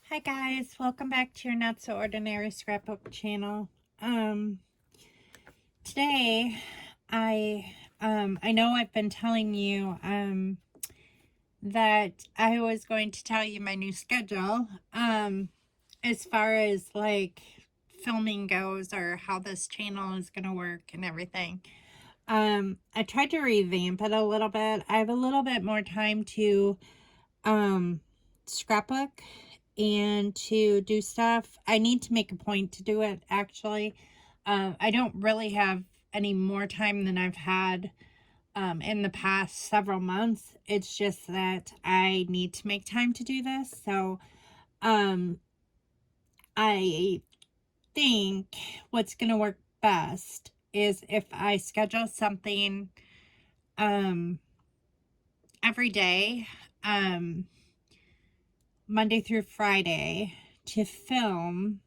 Hi guys, welcome back to your Not So Ordinary Scrapbook channel. Um Today I know I've been telling you that I was going to tell you my new schedule as far as like filming goes, or how this channel is going to work and everything. I tried to revamp it a little bit. I have a little bit more time to um scrapbook and to do stuff. I need to make a point to do it, actually. I don't really have any more time than I've had in the past several months. It's just that I need to make time to do this. So um I think what's going to work best is if I schedule something um every day, um Monday through Friday, to film.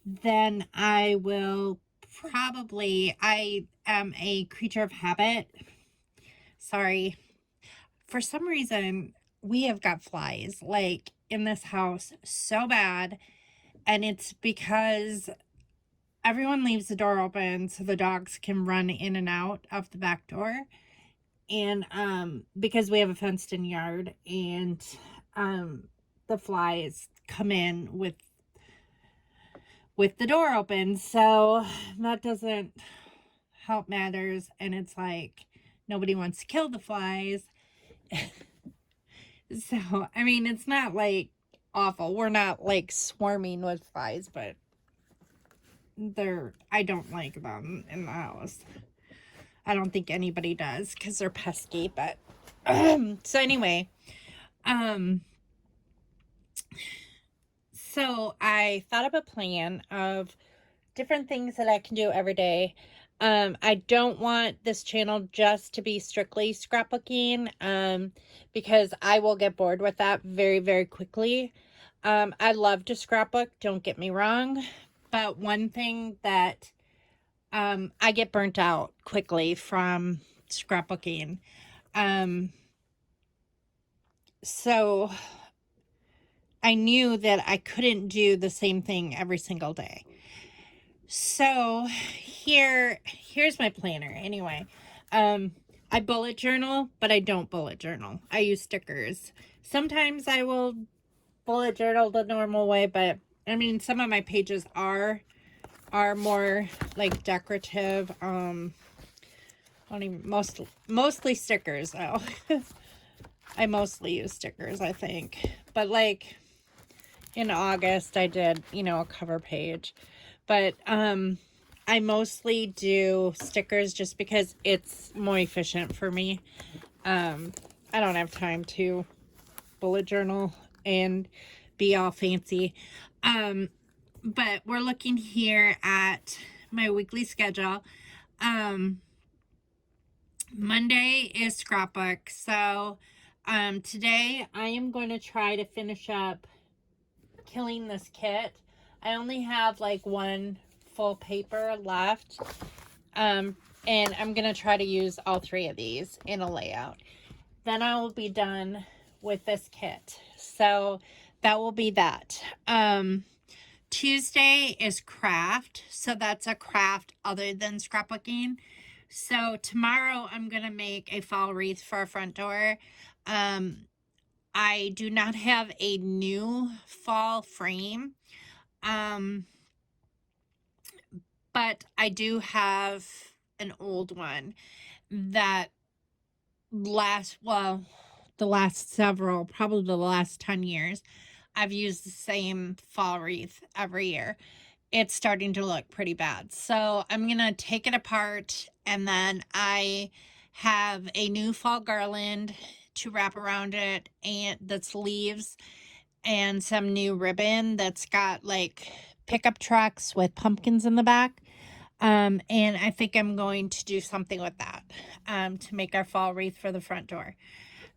Then I will probably, I am a creature of habit. Sorry. For some reason, we have got flies like in this house so bad. And it's because everyone leaves the door open so the dogs can run in and out of the back door. And because we have a fenced in yard, and um the flies come in with the door open. So that doesn't help matters. And it's like nobody wants to kill the flies. So, I mean, it's not like awful. We're not like swarming with flies, but I don't like them in the house. I don't think anybody does because they're pesky. But so anyway, um, so I thought of a plan of different things that I can do every day. I don't want this channel just to be strictly scrapbooking, because I will get bored with that very, very quickly. I love to scrapbook, don't get me wrong, but one thing that I get burnt out quickly from scrapbooking. So I knew that I couldn't do the same thing every single day. So here's my planner. Anyway, I bullet journal, but I don't bullet journal. I use stickers. Sometimes I will bullet journal the normal way, but I mean, some of my pages are more like decorative. I don't even, mostly stickers though. I mostly use stickers, I think. But like in August I did, a cover page. But I mostly do stickers just because it's more efficient for me. I don't have time to bullet journal and be all fancy. But we're looking here at my weekly schedule. Monday is scrapbook. So today I am going to try to finish up killing this kit. I only have like one full paper left. And I'm going to try to use all three of these in a layout. Then I will be done with this kit. So that will be that. Tuesday is craft. So that's a craft other than scrapbooking. So tomorrow I'm going to make a fall wreath for a front door. I do not have a new fall frame. But I do have an old one that the last several, probably the last 10 years, I've used the same fall wreath every year. It's starting to look pretty bad. So I'm going to take it apart, and then I have a new fall garland to wrap around it, and that's leaves, and some new ribbon that's got like pickup trucks with pumpkins in the back. And I think I'm going to do something with that to make our fall wreath for the front door.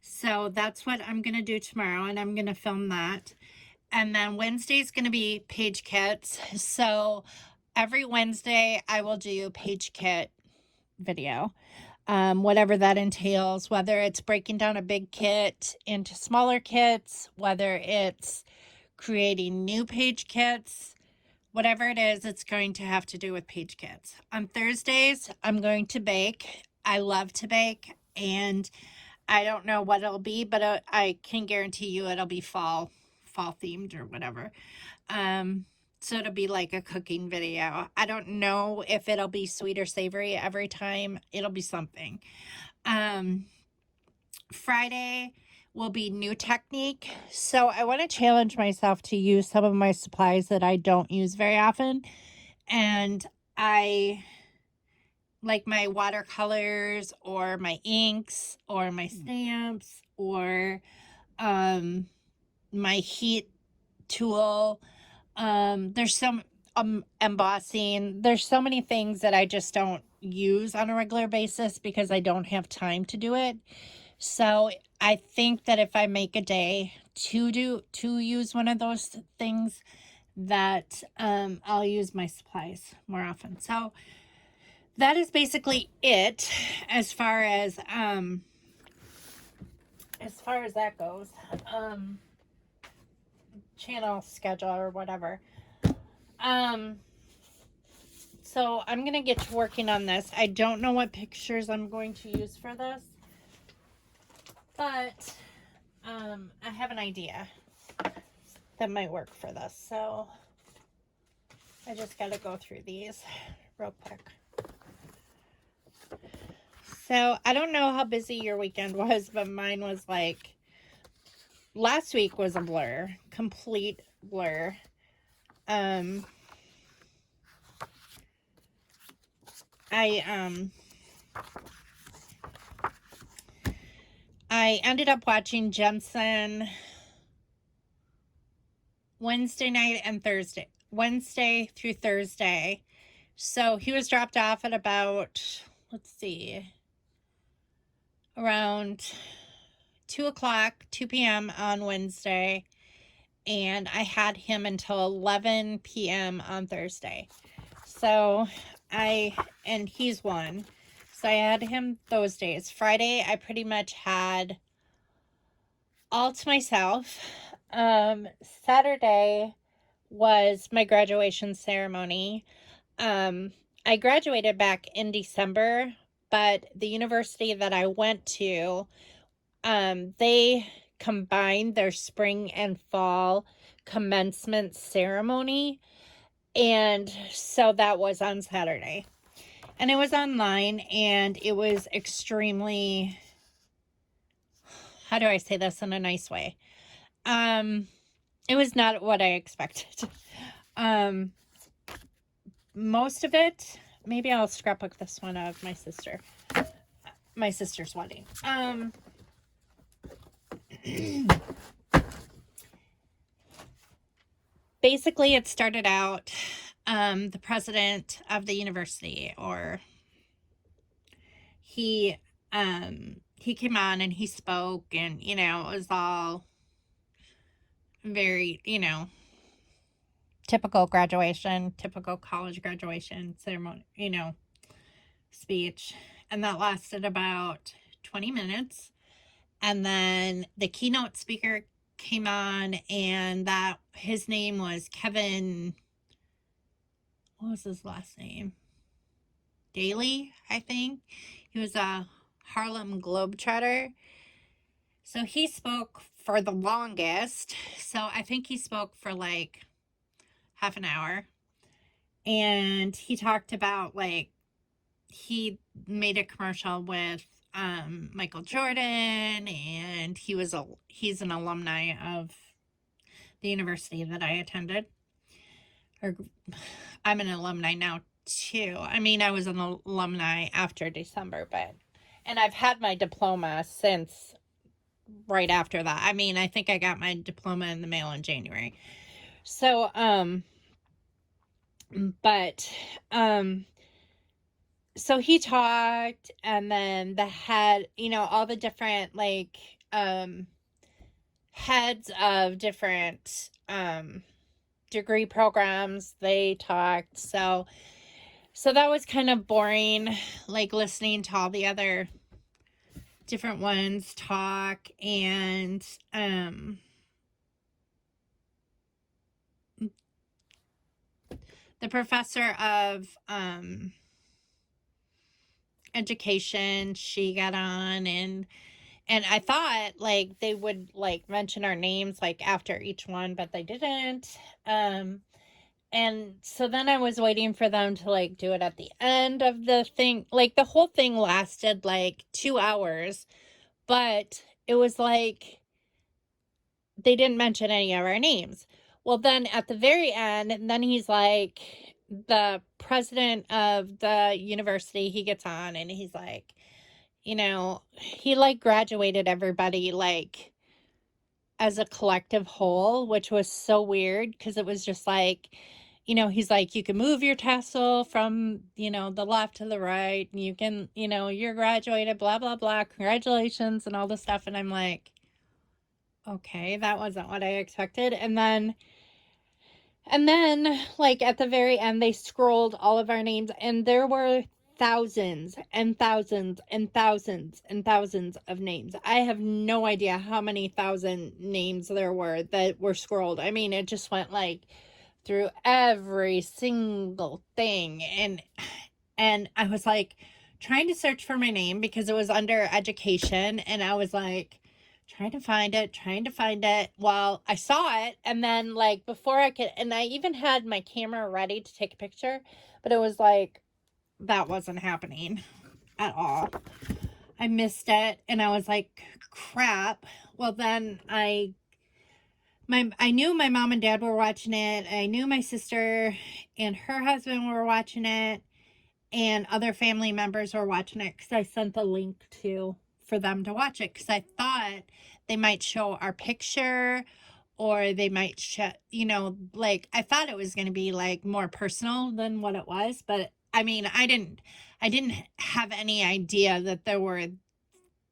So that's what I'm going to do tomorrow, and I'm going to film that. And then Wednesday is going to be page kits. So every Wednesday I will do page kit video. whatever that entails, whether it's breaking down a big kit into smaller kits, whether it's creating new page kits, whatever it is, it's going to have to do with page kits. On Thursdays, I'm going to bake. I love to bake, and I don't know what it'll be, but I can guarantee you it'll be fall themed or whatever. So it'll be like a cooking video. I don't know if it'll be sweet or savory every time. It'll be something. Friday will be new technique. So I want to challenge myself to use some of my supplies that I don't use very often. And I like my watercolors or my inks or my stamps or my heat tool. There's some embossing. There's so many things that I just don't use on a regular basis because I don't have time to do it. So I think that if I make a day to use one of those things, that I'll use my supplies more often. So that is basically it as far as that goes. Channel schedule or whatever. So I'm going to get to working on this. I don't know what pictures I'm going to use for this, but I have an idea that might work for this. So I just got to go through these real quick. So I don't know how busy your weekend was, but mine was like, last week was a blur, complete blur. I ended up watching Jensen Wednesday night and Thursday, Wednesday through Thursday. So he was dropped off at about, let's see, around 2 p.m. on Wednesday. And I had him until 11 p.m. on Thursday. So and he's one. So I had him those days. Friday, I pretty much had all to myself. Saturday was my graduation ceremony. I graduated back in December, but the university that I went to, they combined their spring and fall commencement ceremony. And so that was on Saturday. And it was online, and it was extremely, how do I say this in a nice way? It was not what I expected. Most of it, maybe I'll scrapbook this one of my sister's wedding. Basically, it started out, the president of the university, or he came on and he spoke, and, it was all very, typical graduation, typical college graduation ceremony, speech. And that lasted about 20 minutes. And then the keynote speaker came on, and his name was Kevin, what was his last name? Daly, I think. He was a Harlem Globetrotter. So he spoke for the longest. So I think he spoke for like half an hour. And he talked about, like, he made a commercial with Michael Jordan, and he's an alumni of the university that I attended. Or I'm an alumni now too. I mean, I was an alumni after December, and I've had my diploma since right after that. I mean, I think I got my diploma in the mail in January. So, so he talked, and then the head, all the different, like, heads of different, degree programs, they talked. So So that was kind of boring, like listening to all the other different ones talk. And the professor of education, she got on, and I thought like they would like mention our names like after each one, but they didn't. And so then I was waiting for them to like do it at the end of the thing. Like the whole thing lasted like 2 hours, but it was like they didn't mention any of our names. Well, then at the very end, and then he's like, the president of the university, he gets on and he's like, you know, he like graduated everybody like as a collective whole, which was so weird because it was just like, you know, he's like, you can move your tassel from, you know, the left to the right, and you can, you know, you're graduated, blah, blah, blah, congratulations, and all this stuff. And I'm like, okay, that wasn't what I expected. And then, like, at the very end, they scrolled all of our names, and there were thousands and thousands and thousands and thousands of names. I have no idea how many thousand names there were that were scrolled. I mean, it just went, like, through every single thing. And I was, like, trying to search for my name because it was under education, and I was, like, trying to find it. Well, I saw it, and then like before I could, and I even had my camera ready to take a picture, but it was like that wasn't happening at all. I missed it, and I was like, crap. Well, then I knew my mom and dad were watching it. I knew my sister and her husband were watching it, and other family members were watching it because I sent the link to for them to watch it because I thought they might show our picture, or they might show, you know, like I thought it was going to be like more personal than what it was. But I mean, I didn't have any idea that there were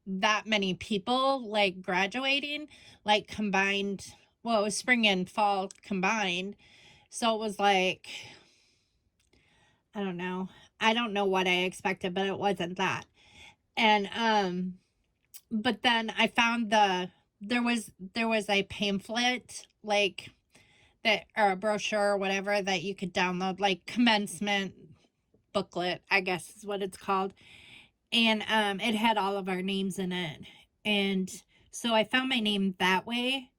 that many people like graduating, like combined. Well, it was spring and fall combined. So it was like, I don't know. I don't know what I expected, but it wasn't that. And but then I found there was a pamphlet like that, or a brochure or whatever, that you could download, like commencement booklet, I guess is what it's called. And it had all of our names in it. And so I found my name that way.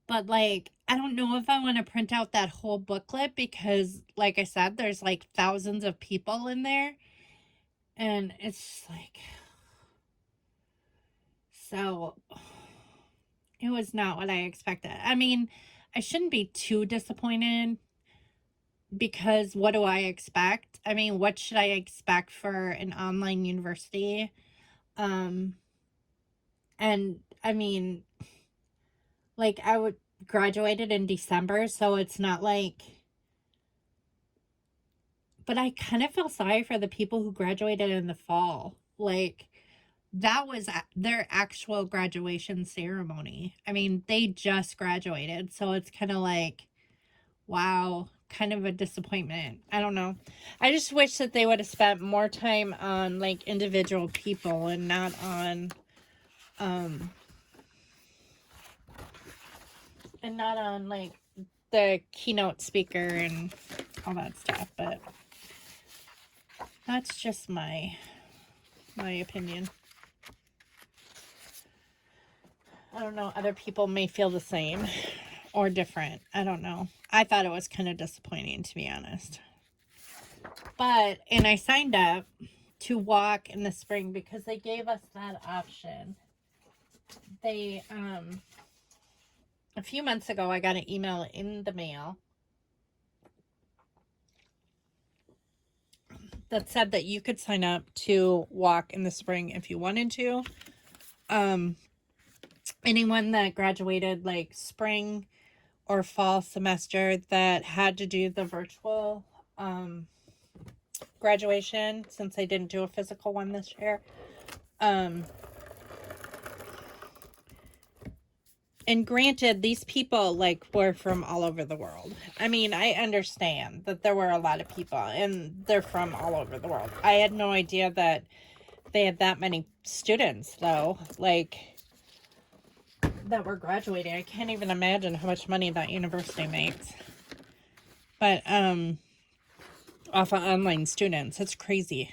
But like, I don't know if I want to print out that whole booklet because like I said, there's like thousands of people in there. And it's like, so it was not what I expected. I mean, I shouldn't be too disappointed because what do I expect? I mean, what should I expect for an online university? Um, and I mean, like I would graduated in December, so it's not like, but I kind of feel sorry for the people who graduated in the fall. Like that was their actual graduation ceremony. I mean, they just graduated, so it's kind of like, wow, kind of a disappointment. I don't know. I just wish that they would have spent more time on like individual people and not on um like the keynote speaker and all that stuff. But that's just my opinion. I don't know, other people may feel the same or different. I don't know. I thought it was kind of disappointing, to be honest. But, and I signed up to walk in the spring because they gave us that option. They, a few months ago, I got an email in the mail that said that you could sign up to walk in the spring if you wanted to. Anyone that graduated like spring or fall semester that had to do the virtual graduation, since I didn't do a physical one this year, And granted, these people, like, were from all over the world. I mean, I understand that there were a lot of people, and they're from all over the world. I had no idea that they had that many students, though, like, that were graduating. I can't even imagine how much money that university makes. But, off of online students, it's crazy.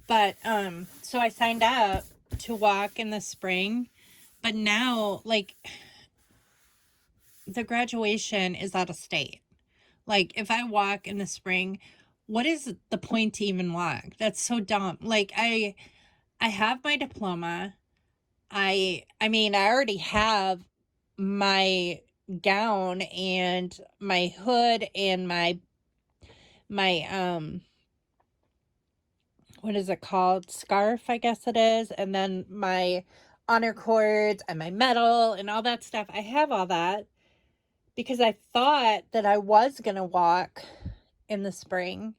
But, so I signed up to walk in the spring, but now, like, the graduation is out of state. Like, if I walk in the spring, what is the point to even walk? That's so dumb. Like, I have my diploma. I mean, I already have my gown and my hood and my what is it called? Scarf, I guess it is. And then my honor cords and my medal and all that stuff. I have all that because I thought that I was going to walk in the spring.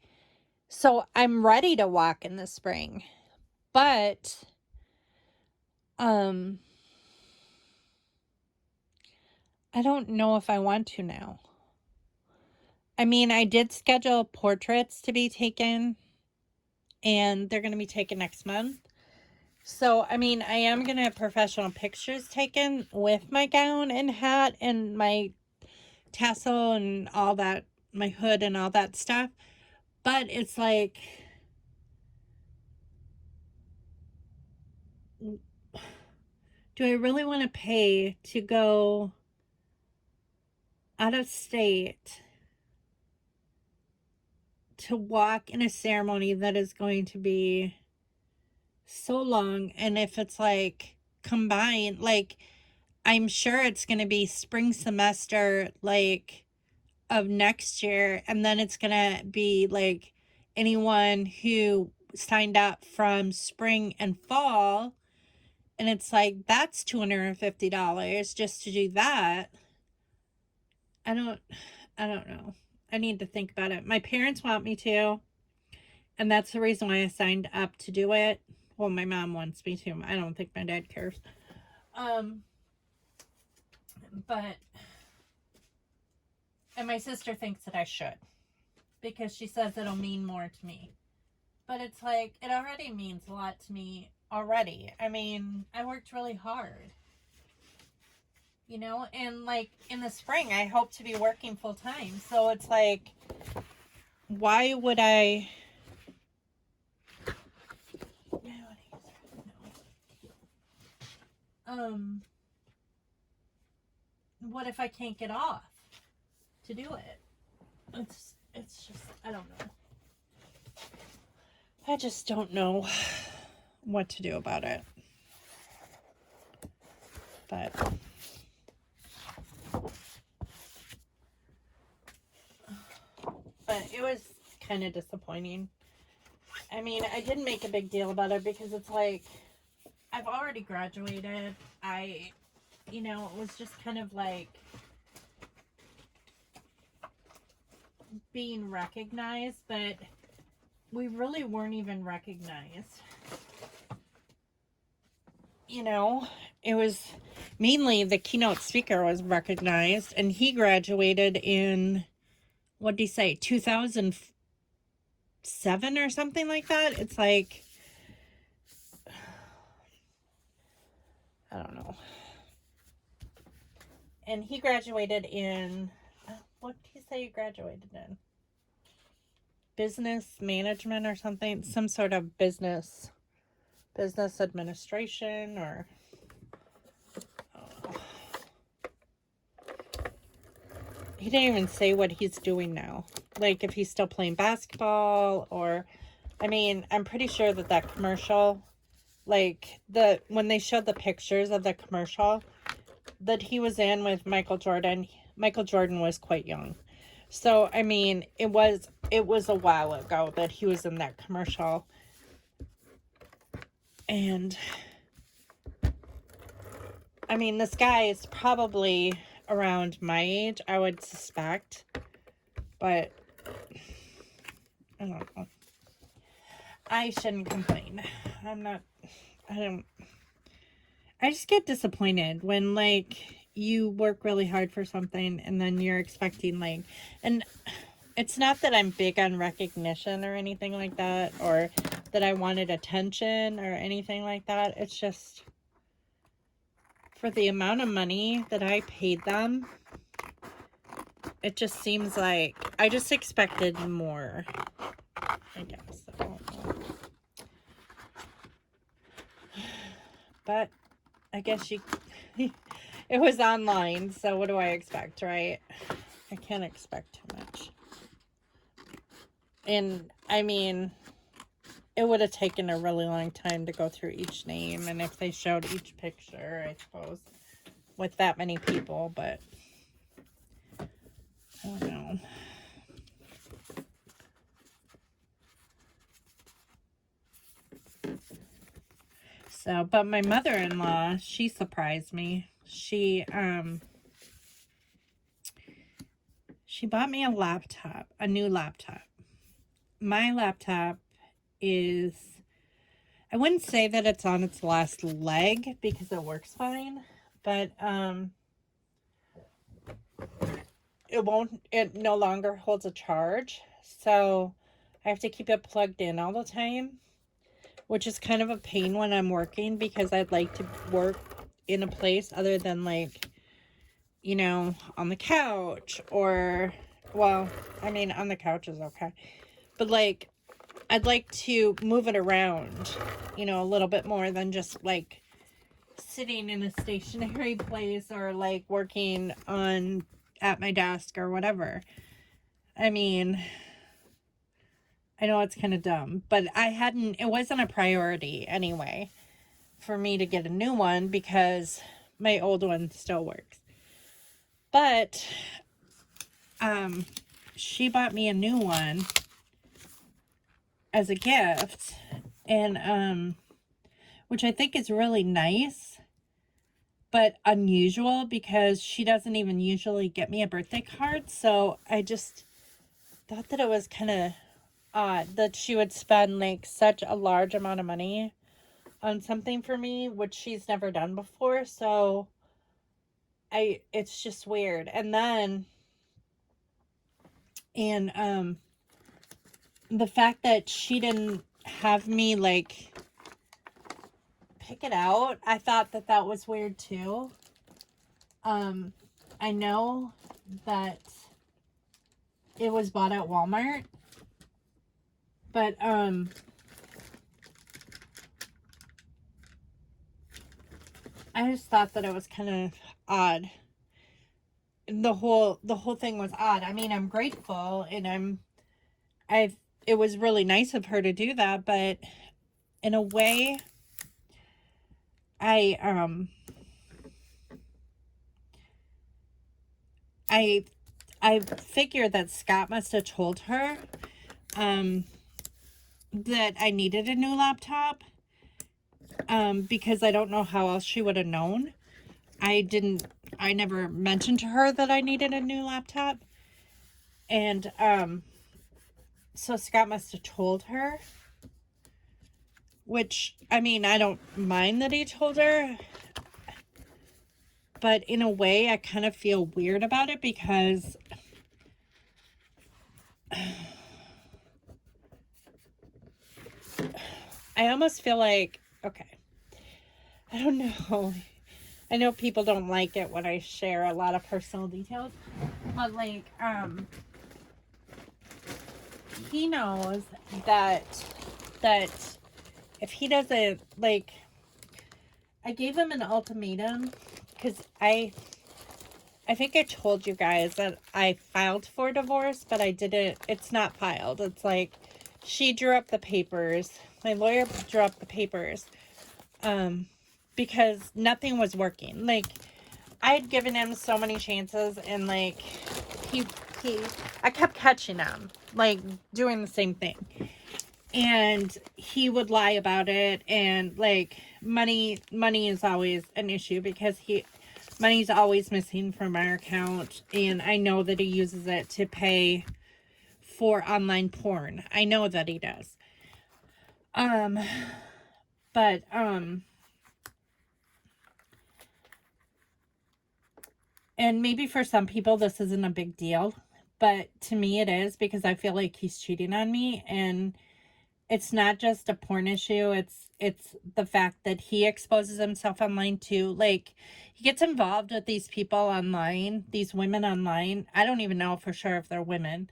So I'm ready to walk in the spring. But I don't know if I want to now. I mean, I did schedule portraits to be taken, and they're going to be taken next month. So, I mean, I am going to have professional pictures taken with my gown and hat and my tassel and all that, my hood and all that stuff. But it's like, do I really want to pay to go out of state to walk in a ceremony that is going to be so long? And if it's like combined, like, I'm sure it's going to be spring semester, like, of next year, and then it's going to be like anyone who signed up from spring and fall, and it's like that's $250 just to do that. I don't know. I need to think about it. My parents want me to, and that's the reason why I signed up to do it. Well, my mom wants me to. I don't think my dad cares. But, and my sister thinks that I should, because she says it'll mean more to me. But it's like, it already means a lot to me already. I mean, I worked really hard. You know, and like in the spring, I hope to be working full time. So it's like, why would I? What if I can't get off to do it? It's just, I don't know. I just don't know what to do about it. But it was kind of disappointing. I mean, I didn't make a big deal about it because it's like, I've already graduated. You know, it was just kind of like being recognized, but we really weren't even recognized. You know, it was mainly the keynote speaker was recognized, and he graduated in, what did he say, 2007 or something like that. It's like, I don't know. And he graduated in, what did he say he graduated in? Business management or something, some sort of business administration, or I don't know. He didn't even say what he's doing now, like if he's still playing basketball, or I mean, I'm pretty sure that commercial, like when they showed the pictures of the commercial that he was in with Michael Jordan was quite young. So I mean, it was a while ago that he was in that commercial. And I mean, this guy is probably around my age, I would suspect. But I don't know. I shouldn't complain. I just get disappointed when, like, you work really hard for something and then you're expecting, like, and it's not that I'm big on recognition or anything like that, or that I wanted attention or anything like that. It's just for the amount of money that I paid them, it just seems like I just expected more, I guess. I don't know. But I guess it was online, so what do I expect, right? I can't expect too much. And I mean, it would have taken a really long time to go through each name, and if they showed each picture, I suppose, with that many people, but I don't know. So, but my mother-in-law, she surprised me. She bought me a laptop, a new laptop. My laptop is, I wouldn't say that it's on its last leg because it works fine, but it no longer holds a charge. So I have to keep it plugged in all the time, which is kind of a pain when I'm working because I'd like to work in a place other than, like, you know, on the couch or, well, I mean, on the couch is okay. But, like, I'd like to move it around, you know, a little bit more than just, like, sitting in a stationary place or, like, working at my desk or whatever. I mean, I know it's kind of dumb, but it wasn't a priority anyway for me to get a new one because my old one still works. But she bought me a new one as a gift, and which I think is really nice, but unusual because she doesn't even usually get me a birthday card. So I just thought that it was kind of odd that she would spend, like, such a large amount of money on something for me, which she's never done before. So it's just weird. And then, the fact that she didn't have me, like, pick it out, I thought that was weird too. I know that it was bought at Walmart, but I just thought that it was kind of odd. The whole thing was odd. I mean, I'm grateful, and it was really nice of her to do that, but in a way, I figure that Scott must have told her that I needed a new laptop, because I don't know how else she would have known. I never mentioned to her that I needed a new laptop. And so Scott must have told her, which, I mean, I don't mind that he told her, but in a way I kind of feel weird about it because I almost feel like, okay, I don't know. I know people don't like it when I share a lot of personal details, but, like, he knows that if he doesn't, like, I gave him an ultimatum because I think I told you guys that I filed for divorce, but I didn't. It's not filed. It's like she drew up the papers. My lawyer drew up the papers because nothing was working. Like, I had given him so many chances, and, like, I kept catching him, like, doing the same thing. And he would lie about it, and, like, money is always an issue because money's always missing from our account, and I know that he uses it to pay for online porn. I know that he does. Um, but, and maybe for some people this isn't a big deal, but to me it is, because I feel like he's cheating on me, and it's not just a porn issue. It's the fact that he exposes himself online too. Like, he gets involved with these people online, these women online. I don't even know for sure if they're women,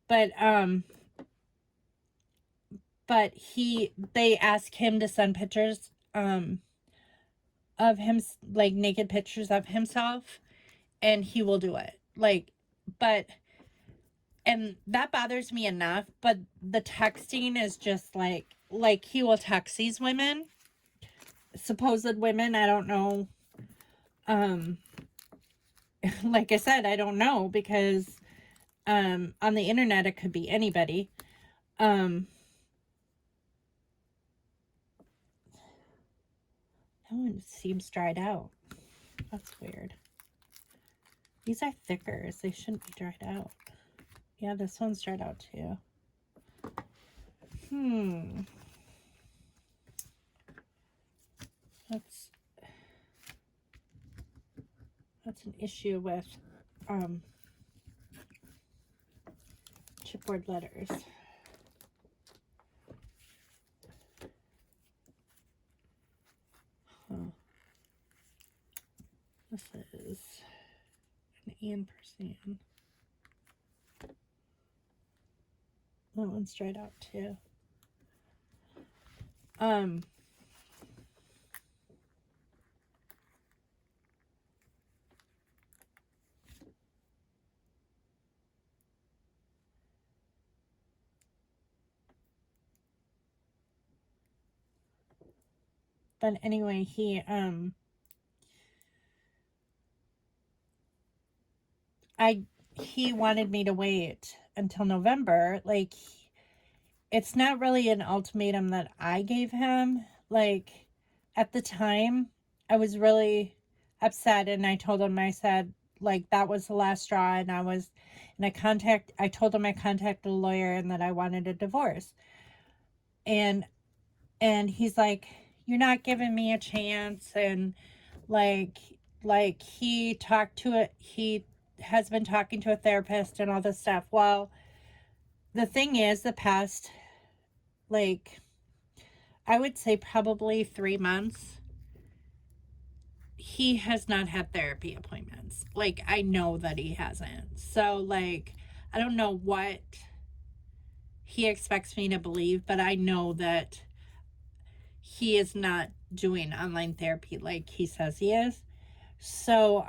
but they ask him to send pictures of him, like naked pictures of himself, and he will do it. Like, but and that bothers me enough, but the texting is just like he will text these women, supposed women. I don't know. um like I said, I don't know, because on the internet it could be anybody. That one seems dried out. That's weird. These are thickers. They shouldn't be dried out. Yeah, this one's dried out too. That's an issue with chipboard letters. This is an ampersand. That one's dried out too. But anyway, he wanted me to wait until November. Like, it's not really an ultimatum that I gave him. Like, at the time, I was really upset, and I told him, I said, like, that was the last straw, and I told him I contacted a lawyer and that I wanted a divorce. And he's like, you're not giving me a chance. And like he has been talking to a therapist and all this stuff. Well, the thing is, the past, like, I would say probably 3 months, he has not had therapy appointments. Like, I know that he hasn't. So, like, I don't know what he expects me to believe, but I know that he is not doing online therapy like he says he is. So,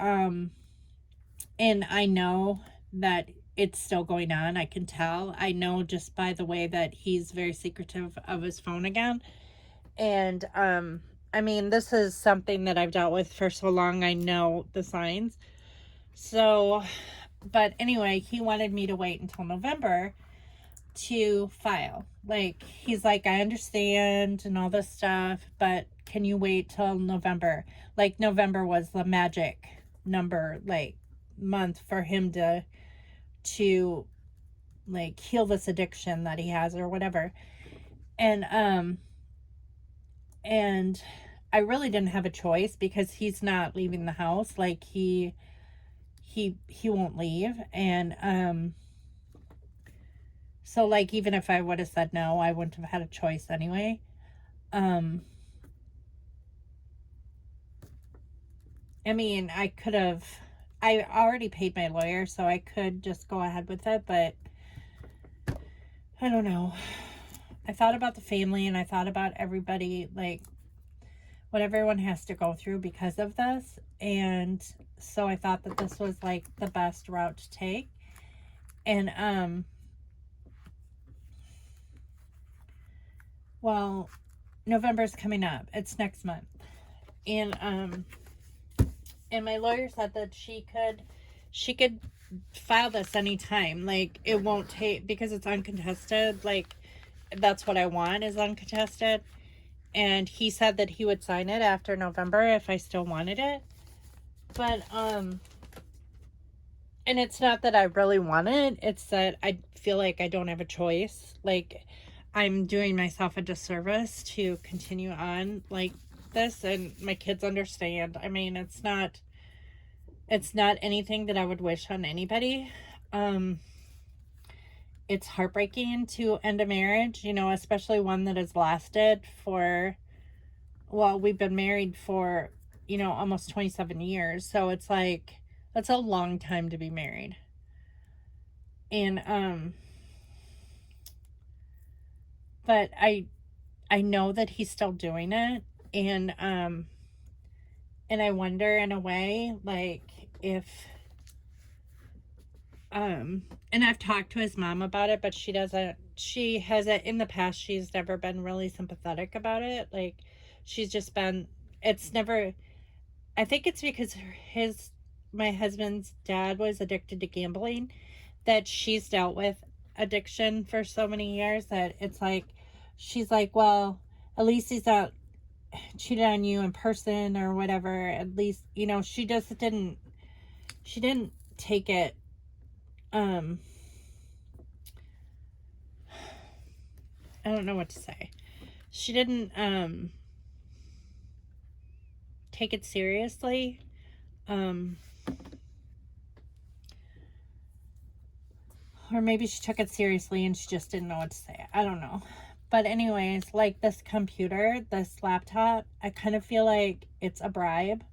and I know that it's still going on. I can tell. I know just by the way that he's very secretive of his phone again. And, I mean, this is something that I've dealt with for so long. I know the signs. So, but anyway, he wanted me to wait until November to file. Like, he's like, I understand and all this stuff, but can you wait till November? Like, November was the magic number, like, month for him to like heal this addiction that he has or whatever. And I really didn't have a choice, because he's not leaving the house. Like, he won't leave. And so, like, even if I would have said no, I wouldn't have had a choice anyway. I mean, I already paid my lawyer, so I could just go ahead with it, but I don't know. I thought about the family, and I thought about everybody, like, what everyone has to go through because of this. And so I thought that this was, like, the best route to take. And, well, November's coming up. It's next month. And my lawyer said that she could file this anytime. Like, it won't take, because it's uncontested. Like, that's what I want, is uncontested. And he said that he would sign it after November if I still wanted it. But, and it's not that I really want it. It's that I feel like I don't have a choice. Like, I'm doing myself a disservice to continue on like this, and my kids understand. I mean, it's not anything that I would wish on anybody. It's heartbreaking to end a marriage, you know, especially one that has lasted for, well, we've been married for, you know, almost 27 years. So it's like, that's a long time to be married. And, but I know that he's still doing it. And I wonder in a way, like, if, and I've talked to his mom about it, but she hasn't, in the past, she's never been really sympathetic about it. Like, she's just been, it's never, I think it's because my husband's dad was addicted to gambling, that she's dealt with addiction for so many years that it's like, she's like, well, at least he's not cheated on you in person or whatever. At least, you know, she didn't take it, I don't know what to say. She didn't, take it seriously. Or maybe she took it seriously and she just didn't know what to say. I don't know. But anyways, like this computer, this laptop, I kind of feel like it's a bribe.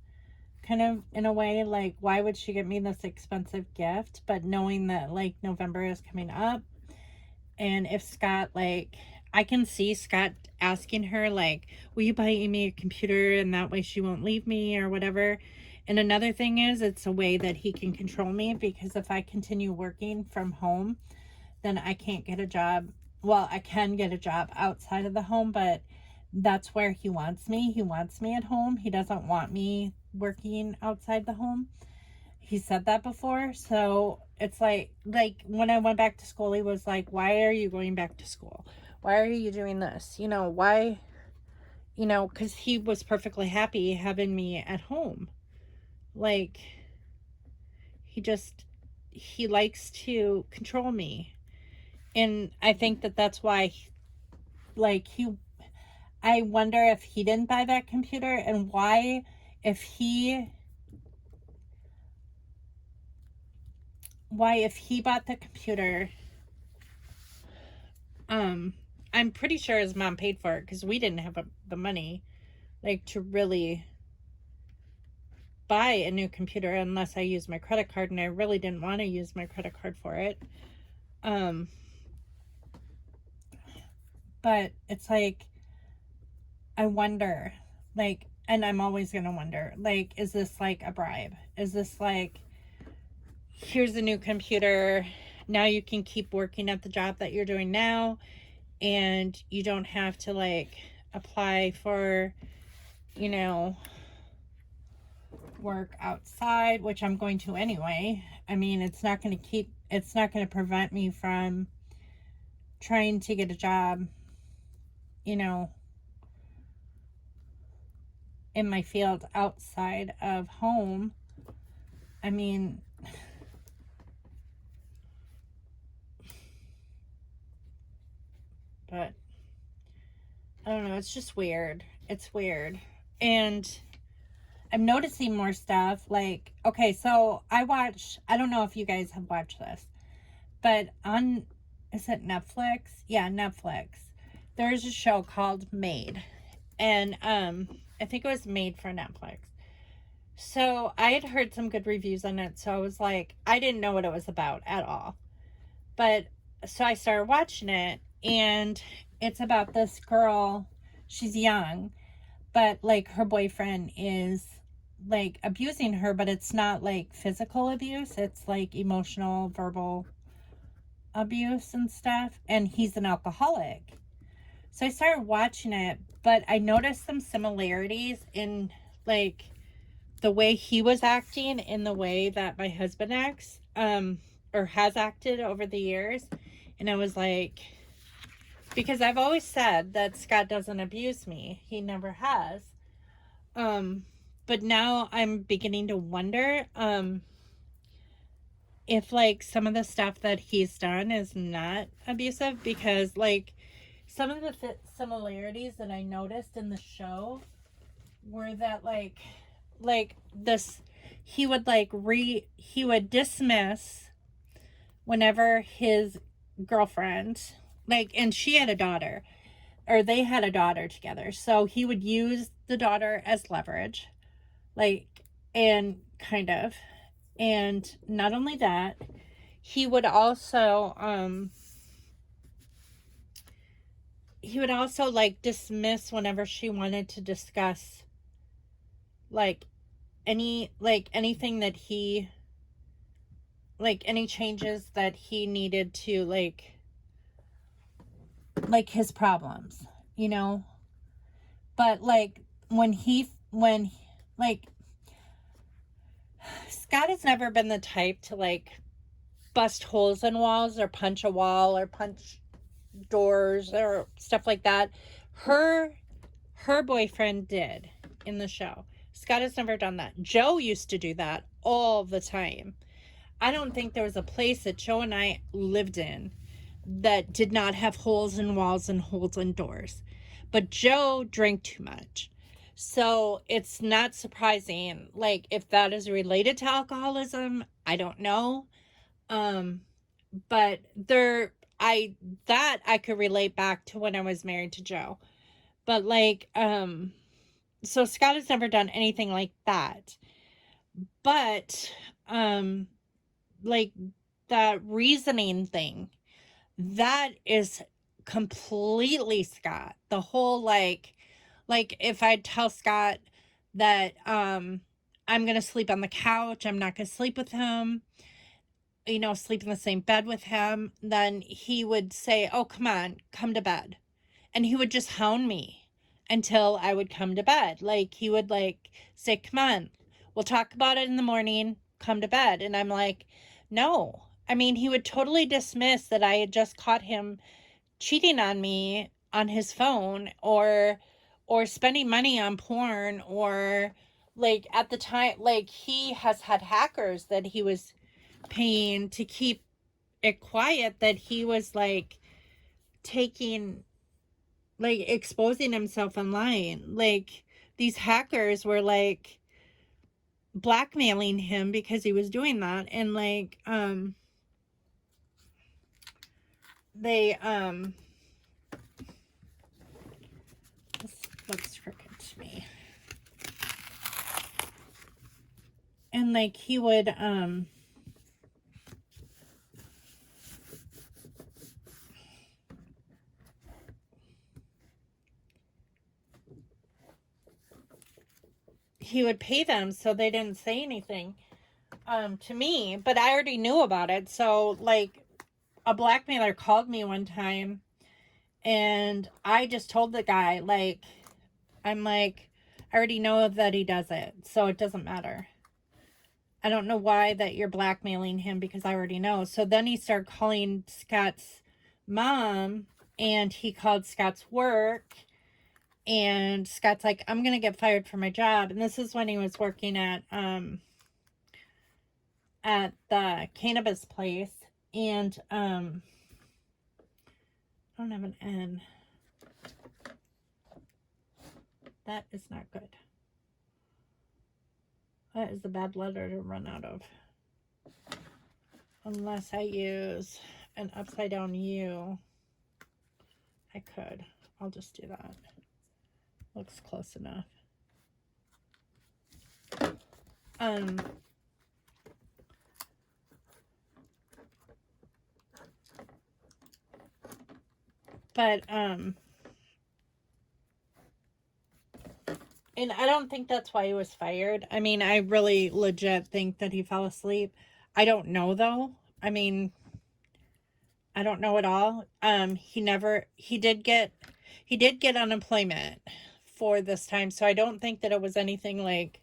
Kind of in a way, like, why would she get me this expensive gift? But knowing that, like, November is coming up, and if Scott, like, I can see Scott asking her, like, will you buy Amy a computer and that way she won't leave me or whatever. And another thing is, it's a way that he can control me, because if I continue working from home, then I can't get a job. Well, I can get a job outside of the home, but that's where he wants me. He wants me at home. He doesn't want me working outside the home. He said that before. So it's like when I went back to school, he was like, why are you going back to school? Why are you doing this? You know, why? You know, because he was perfectly happy having me at home. Like, he likes to control me. And I think that that's why, I wonder if he didn't buy that computer, and why, if he bought the computer, I'm pretty sure his mom paid for it, because we didn't have the money, like, to really buy a new computer unless I used my credit card, and I really didn't want to use my credit card for it. But it's like, I wonder, like, and I'm always going to wonder, like, is this like a bribe? Is this like, here's a new computer, now you can keep working at the job that you're doing now, and you don't have to, like, apply for, you know, work outside, which I'm going to anyway. I mean, it's not going to prevent me from trying to get a job, you know, in my field outside of home. I mean, but I don't know, it's just weird. It's weird. And I'm noticing more stuff, like, okay, so I don't know if you guys have watched this, but is it Netflix? Yeah, Netflix. There's a show called Made. And I think it was made for Netflix. So I had heard some good reviews on it, so I was like, I didn't know what it was about at all. But so I started watching it, and it's about this girl. She's young, but like her boyfriend is like abusing her, but it's not like physical abuse, it's like emotional, verbal abuse and stuff, and he's an alcoholic. So I started watching it, but I noticed some similarities in, like, the way he was acting in the way that my husband acts, or has acted over the years. And I was like, because I've always said that Scott doesn't abuse me. He never has. But now I'm beginning to wonder, if, like, some of the stuff that he's done is not abusive, because, like, some of the similarities that I noticed in the show were that like this, he would he would dismiss whenever his girlfriend, like, and she had a daughter, or they had a daughter together, so he would use the daughter as leverage, like, and kind of, and not only that, he would also like dismiss whenever she wanted to discuss like anything that he, like any changes that he needed to like his problems, you know. But like when like Scott has never been the type to like bust holes in walls or punch a wall or punch doors or stuff like that. Her boyfriend did in the show. Scott has never done that. Joe used to do that all the time. I don't think there was a place that Joe and I lived in that did not have holes in walls and holes in doors. But Joe drank too much. So it's not surprising, like, if that is related to alcoholism, I don't know. But I could relate back to when I was married to Joe. But like, so Scott has never done anything like that. But like the reasoning thing, that is completely Scott. The whole like if I tell Scott that I'm gonna sleep on the couch, I'm not gonna sleep with him, you know, sleep in the same bed with him, then he would say, oh, come on, come to bed. And he would just hound me until I would come to bed. Like, he would like say, come on, we'll talk about it in the morning, come to bed. And I'm like, no. I mean, he would totally dismiss that I had just caught him cheating on me on his phone, or spending money on porn, or like at the time, like he has had hackers that he was paying to keep it quiet, that he was like taking, like exposing himself online. Like these hackers were like blackmailing him because he was doing that. And like they this looks crooked to me. And like he would pay them so they didn't say anything to me, but I already knew about it. So like a blackmailer called me one time, and I just told the guy, like, I'm like, I already know that he does it, so it doesn't matter. I don't know why that you're blackmailing him, because I already know. So then he started calling Scott's mom, and he called Scott's work, and Scott's like, I'm gonna get fired from my job. And this is when he was working at the cannabis place. And I don't have an N. That is not good. That is a bad letter to run out of. Unless I use an upside down U. I could. I'll just do that. Looks close enough. But and I don't think that's why he was fired. I mean, I really legit think that he fell asleep. I don't know though. I mean, I don't know at all. He did get unemployment for this time, so I don't think that it was anything like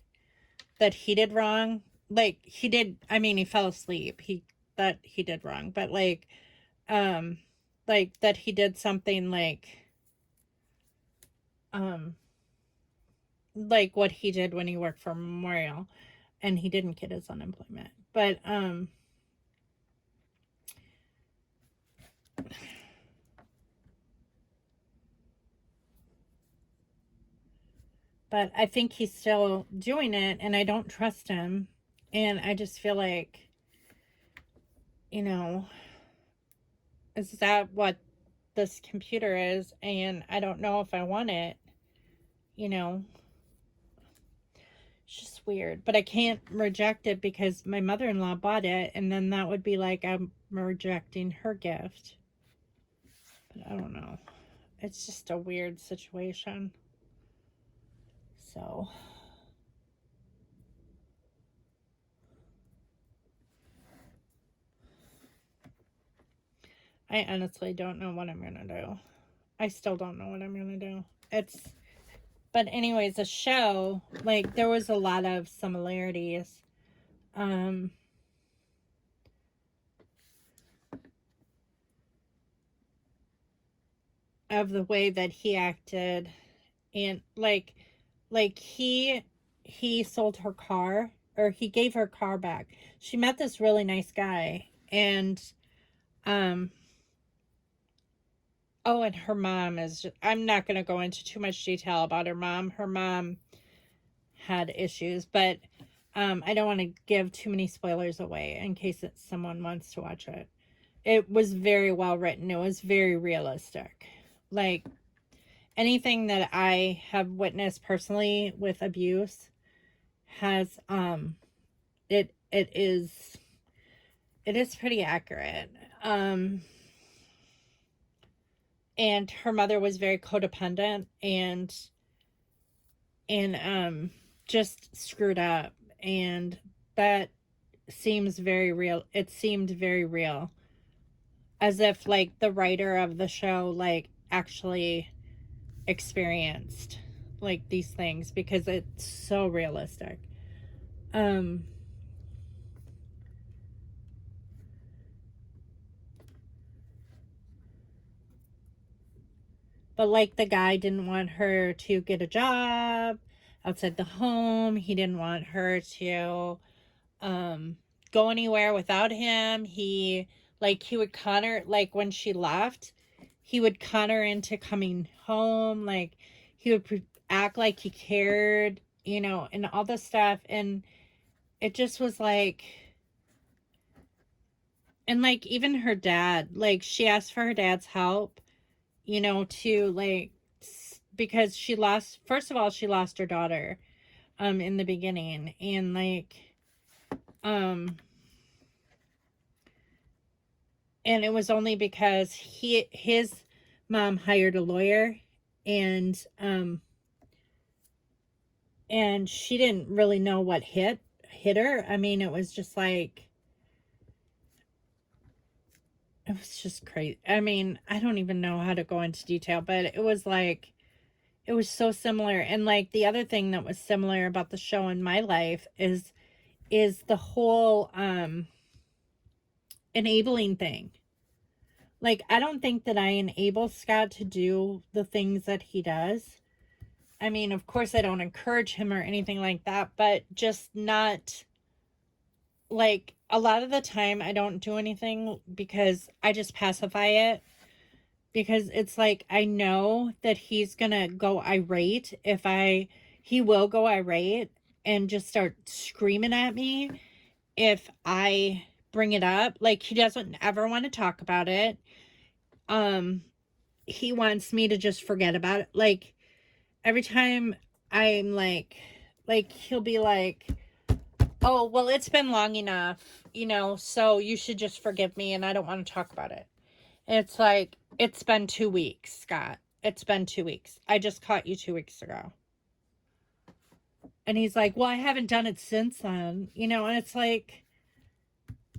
that he did wrong. Like he did, I mean, he fell asleep. He did wrong, but like that he did something like what he did when he worked for Memorial, and he didn't get his unemployment. But But I think he's still doing it, and I don't trust him. And I just feel like, you know, is that what this computer is? And I don't know if I want it, you know. It's just weird. But I can't reject it because my mother-in-law bought it, and then that would be like I'm rejecting her gift. But I don't know. It's just a weird situation. So I honestly don't know what I'm gonna do. I still don't know what I'm gonna do. But anyways, the show, like, there was a lot of similarities. Um of the way that he acted, and like he sold her car, or he gave her car back. She met this really nice guy, and um oh, and her mom is just, I'm not going to go into too much detail about her mom had issues, but I don't want to give too many spoilers away in case someone wants to watch it. It was very well written. It was very realistic. Like, anything that I have witnessed personally with abuse has it is pretty accurate. And her mother was very codependent, and just screwed up, and that seems very real. It seemed very real, as if like the writer of the show like actually experienced like these things, because it's so realistic. um but like, the guy didn't want her to get a job outside the home. He didn't want her to um go anywhere without him. He would con her, like when she left, he would con her into coming home. Like, he would act like he cared, and all this stuff. And it just was like, and like, even her dad, like, she asked for her dad's help, to like, because she lost, first of all, she lost her daughter in the beginning. And like, um and it was only because his mom hired a lawyer, and and she didn't really know what hit her. I mean, it was just like, it was just crazy. I mean, I don't even know how to go into detail, but it was like, it was so similar. And like, the other thing that was similar about the show in my life is the whole enabling thing. Like, I don't think that I enable Scott to do the things that he does. I mean, of course, I don't encourage him or anything like that, but just not, like, a lot of the time I don't do anything because I just pacify it, because it's like, I know that he's gonna go irate he will go irate and just start screaming at me if I bring it up. Like, he doesn't ever want to talk about it. He wants me to just forget about it. Like, every time I'm like, he'll be like, oh, well, it's been long enough, so you should just forgive me, and I don't want to talk about it. And it's like, it's been 2 weeks, Scott. It's been 2 weeks. I just caught you 2 weeks ago. And he's like, well, I haven't done it since then, and it's like,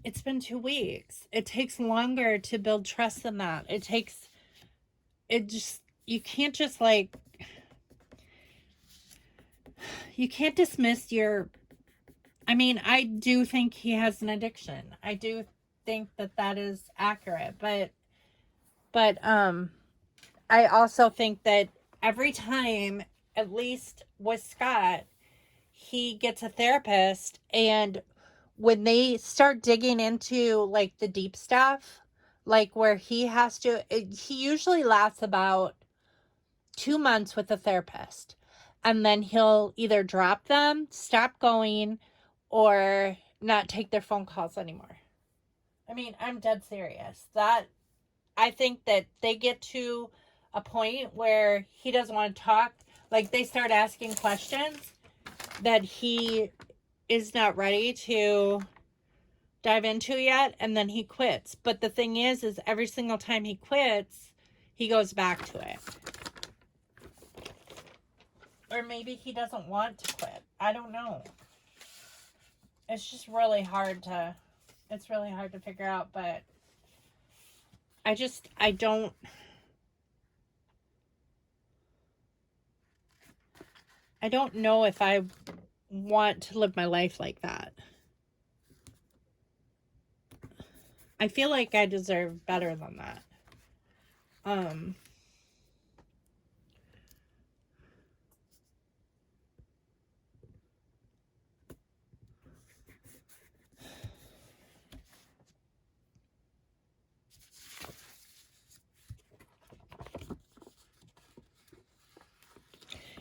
it's been 2 weeks. It takes longer to build trust than that. You can't just like, you can't dismiss your, I mean, I do think he has an addiction. I do think that that is accurate, but I also think that every time, at least with Scott, he gets a therapist, and when they start digging into like the deep stuff, like where he usually lasts about 2 months with a therapist. and then he'll either drop them, stop going, or not take their phone calls anymore. I mean, I'm dead serious. That I think that they get to a point where he doesn't want to talk. Like, they start asking questions that he is not ready to dive into yet, and then he quits. But the thing is every single time he quits, he goes back to it. Or maybe he doesn't want to quit. I don't know. It's just really hard to figure out, but I don't know if I want to live my life like that. I feel like I deserve better than that.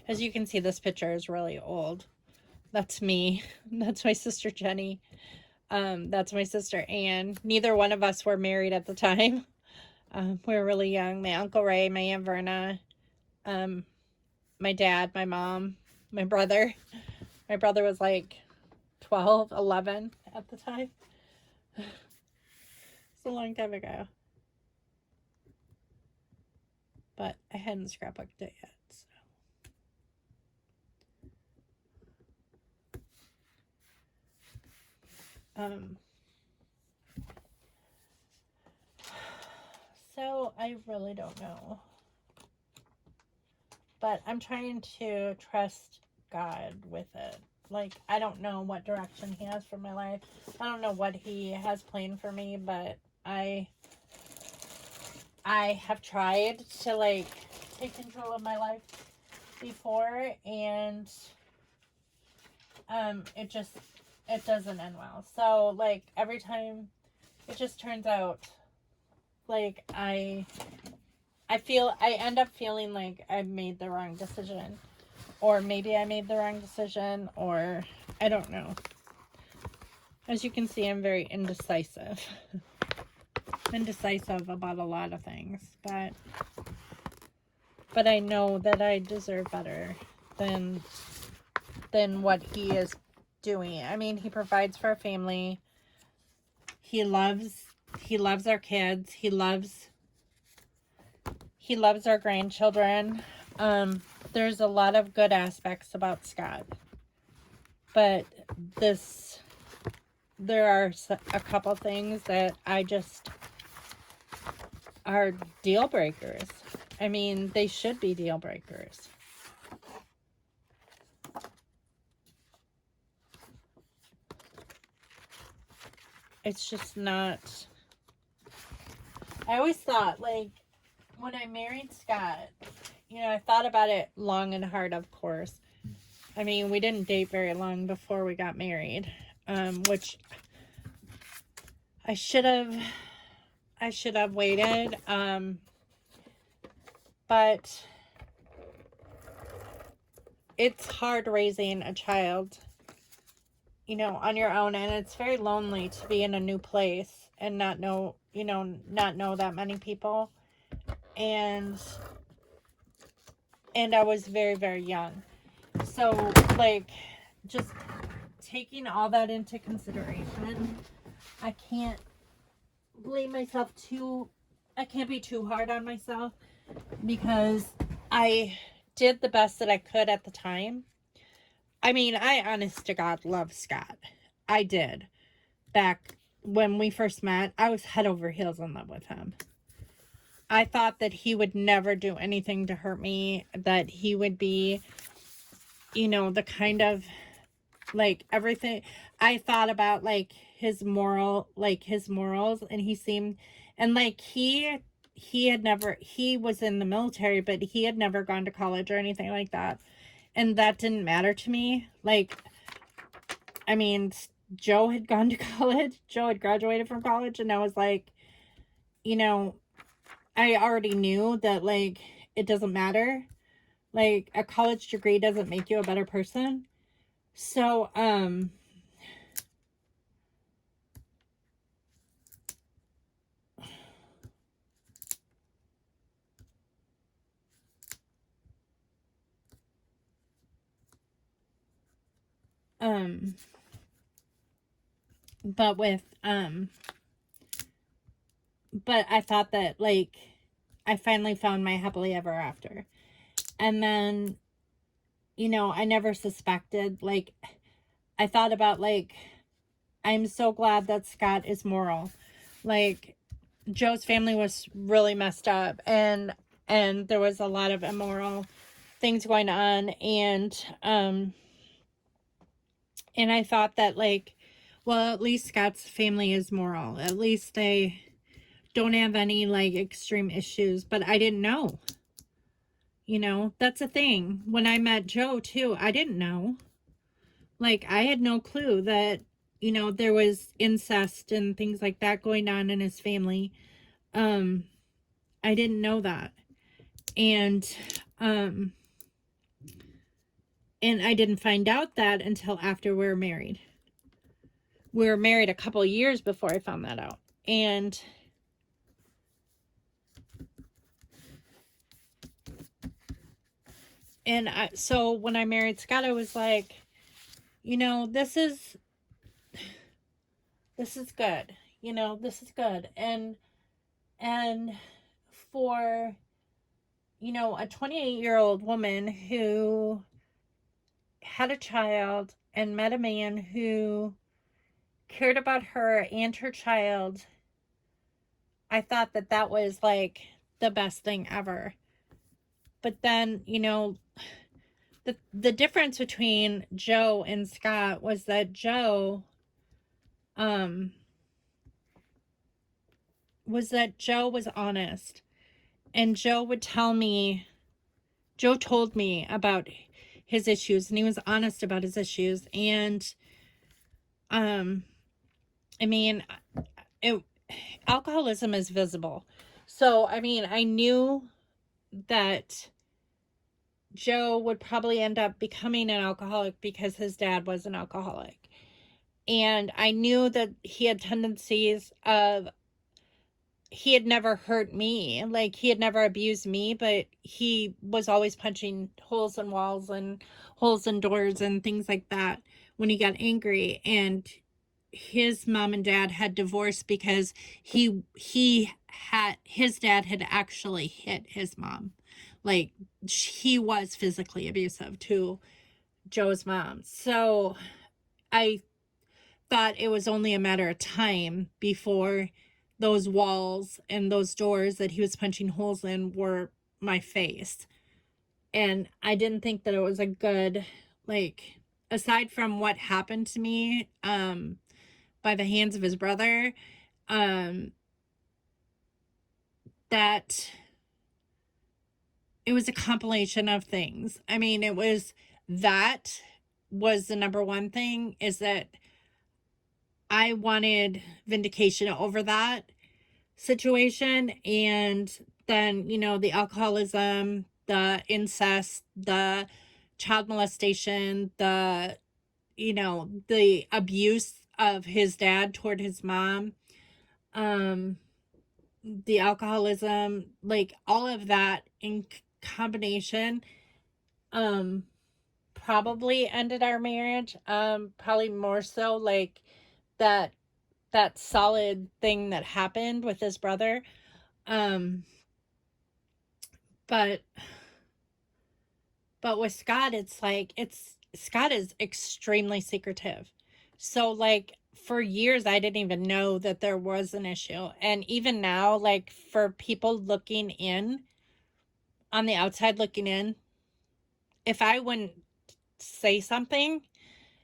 As you can see, this picture is really old. That's me. That's my sister Jenny. That's my sister Anne. Neither one of us were married at the time. We were really young. My Uncle Ray, my Aunt Verna, my dad, my mom, my brother. My brother was like 12, 11 at the time. It's a long time ago. But I hadn't scrapbooked it yet. So I really don't know. But I'm trying to trust God with it. Like, I don't know what direction he has for my life. I don't know what he has planned for me, but I have tried to, like, take control of my life before, and it doesn't end well. So, like, every time it just turns out like I end up feeling like I made the wrong decision, or maybe I made the wrong decision, or I don't know. As you can see, I'm very indecisive. Indecisive about a lot of things, but I know that I deserve better than what he is doing. I mean, he provides for our family. He loves our kids. He loves our grandchildren. There's a lot of good aspects about Scott, but there are a couple things that I just are deal breakers. I mean, they should be deal breakers. It's just not. I always thought, like, when I married Scott, I thought about it long and hard, of course. I mean, we didn't date very long before we got married, which I should have waited, but it's hard raising a child, on your own, and it's very lonely to be in a new place and not know that many people, and I was very, very young. So, like, just taking all that into consideration, I can't blame myself I can't be too hard on myself, because I did the best that I could at the time. I mean, I honest to God love Scott. I did. Back when we first met, I was head over heels in love with him. I thought that he would never do anything to hurt me, that he would be, the kind of, like, everything. I thought about, like, his morals, and he seemed, and, like, he was in the military, but he had never gone to college or anything like that. And that didn't matter to me. Like, I mean, Joe had gone to college. Joe had graduated from college, and I was like, I already knew that, like, it doesn't matter. Like, a college degree doesn't make you a better person. So, um, but with, but I thought that, like, I finally found my happily ever after. And then, you know, I never suspected, like, I thought about, like, I'm so glad that Scott is moral. Like, Joe's family was really messed up, and there was a lot of immoral things going on, and I thought that, like, well, at least Scott's family is moral. At least they don't have any, like, extreme issues. But I didn't know. You know, that's a thing. When I met Joe, too, I didn't know. Like, I had no clue that, you know, there was incest and things like that going on in his family. I didn't know that. And, um, and I didn't find out that until after we were married. We were married a couple years before I found that out. So when I married Scott, I was like, you know, this is good. You know, this is good. And for, you know, a 28-year-old woman who had a child and met a man who cared about her and her child, I thought that that was like the best thing ever. But then, you know, the difference between Joe and Scott was that Joe was honest, and Joe told me about his issues, and he was honest about his issues. And I mean, it alcoholism is visible. So I mean, I knew that Joe would probably end up becoming an alcoholic because his dad was an alcoholic. And I knew that he had tendencies of, he had never hurt me. Like, he had never abused me, but he was always punching holes in walls and holes in doors and things like that when he got angry. And his mom and dad had divorced because his dad had actually hit his mom. Like, he was physically abusive to Joe's mom. So I thought it was only a matter of time before those walls and those doors that he was punching holes in were my face. And I didn't think that it was a good, like, aside from what happened to me by the hands of his brother, that it was a compilation of things. I mean, that was the number one thing, is that I wanted vindication over that situation. And then, you know, the alcoholism, the incest, the child molestation, you know, the abuse of his dad toward his mom, the alcoholism, like, all of that in combination, probably ended our marriage. Probably more so, like, that solid thing that happened with his brother. Um, but with Scott, it's like, Scott is extremely secretive. So, like, for years I didn't even know that there was an issue. And even now, like, for people looking in, on the outside looking in, if I wouldn't say something,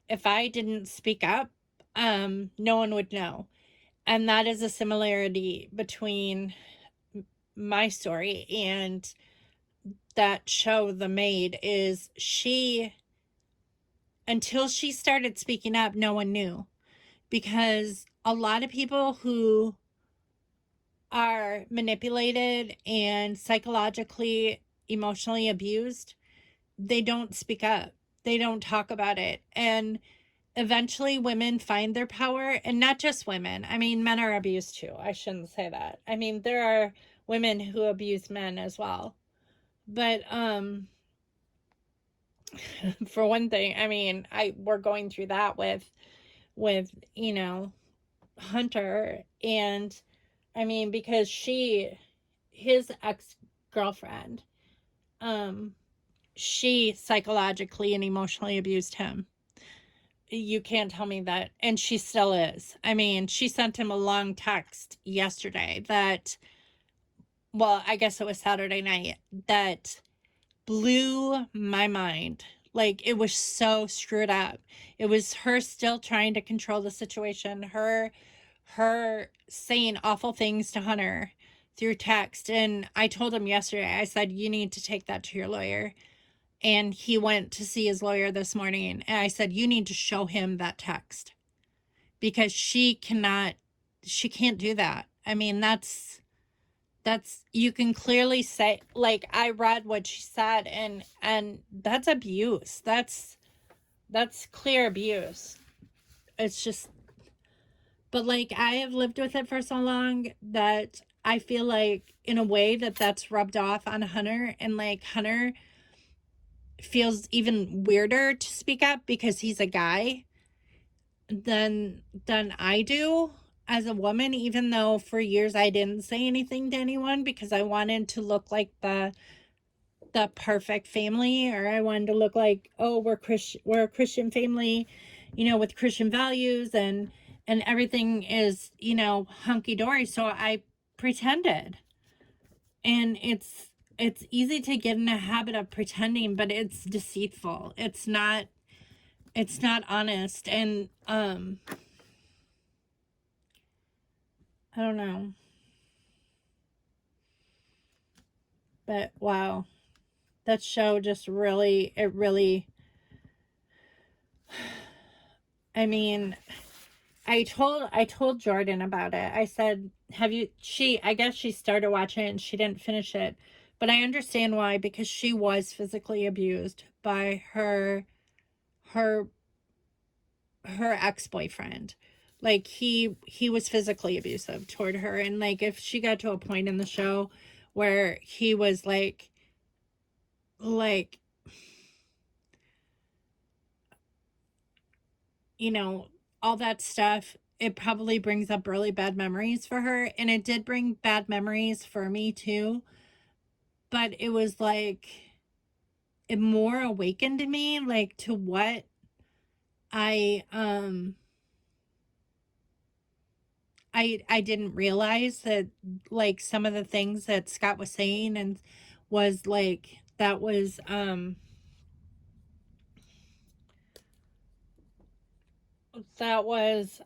if I didn't speak up, no one would know. And that is a similarity between my story and that show, The Maid, is until she started speaking up, no one knew. Because a lot of people who are manipulated and psychologically, emotionally abused, they don't speak up. They don't talk about it. And eventually women find their power, and not just women. I mean, men are abused too. I shouldn't say that. I mean, there are women who abuse men as well. But for one thing, I mean, we're going through that with you know, Hunter. And I mean, because his ex-girlfriend, she psychologically and emotionally abused him. You can't tell me that. And she still is. I mean, she sent him a long text yesterday that, well, I guess it was Saturday night, that blew my mind. Like, it was so screwed up. It was her still trying to control the situation, her saying awful things to Hunter through text. And I told him yesterday, I said, you need to take that to your lawyer. And he went to see his lawyer this morning, and I said, you need to show him that text, because she can't do that. I mean, that's you can clearly say, like, I read what she said, and that's abuse. That's clear abuse. It's just, but like, I have lived with it for so long that I feel like in a way that's rubbed off on Hunter, and like Hunter feels even weirder to speak up because he's a guy than I do as a woman, even though for years I didn't say anything to anyone because I wanted to look like the perfect family, or I wanted to look like, oh, we're a Christian family, you know, with Christian values, and everything is, you know, hunky-dory. So I pretended. And it's easy to get in a habit of pretending, but it's deceitful. It's not honest. And I don't know. But wow. That show just really, I mean, I told Jordan about it. I said, I guess she started watching it and she didn't finish it. But I understand why, because she was physically abused by her ex-boyfriend. Like, he was physically abusive toward her. And like, if she got to a point in the show where he was like you know, all that stuff, it probably brings up really bad memories for her. And it did bring bad memories for me too. But it was like, it more awakened to me, like, to what I didn't realize, that like some of the things that Scott was saying, and was like, that was that was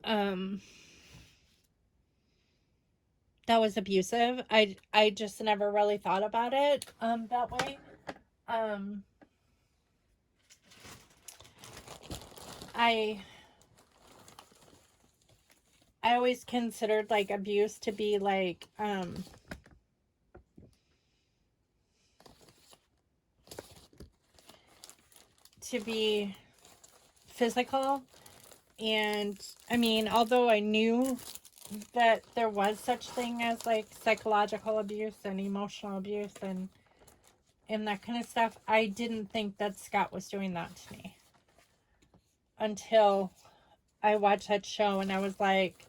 that was abusive. I just never really thought about it that way. I always considered like abuse to be like to be physical. And I mean, although I knew that there was such thing as like psychological abuse and emotional abuse and that kind of stuff, I didn't think that Scott was doing that to me until I watched that show, and I was like,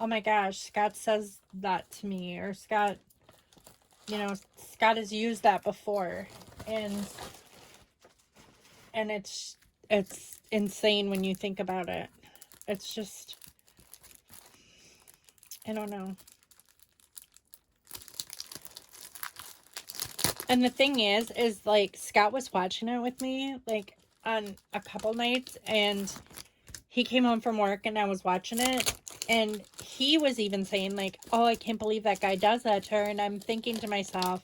oh my gosh, Scott says that to me, or Scott, you know, Scott has used that before. And it's insane when you think about it. It's just, I don't know. And the thing is like, Scott was watching it with me, like, on a couple nights, and he came home from work and I was watching it, and he was even saying like, oh, I can't believe that guy does that to her. And I'm thinking to myself,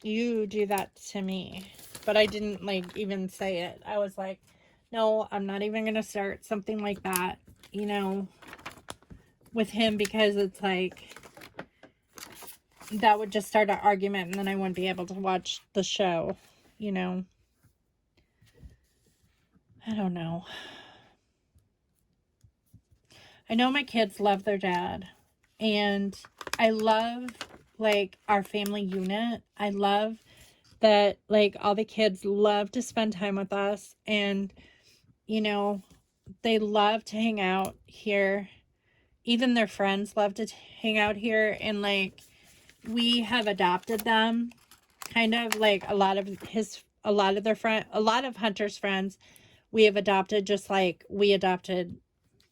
you do that to me. But I didn't like even say it. I was like, no, I'm not even gonna start something like that, you know, with him, because it's like, that would just start an argument, and then I wouldn't be able to watch the show. you know. I don't know. I know my kids love their dad, and I love like our family unit. I love that like all the kids love to spend time with us, and you know, they love to hang out here. Even their friends love to hang out here, and like we have adopted them, kind of like a lot of their friend, a lot of Hunter's friends we have adopted, just like we adopted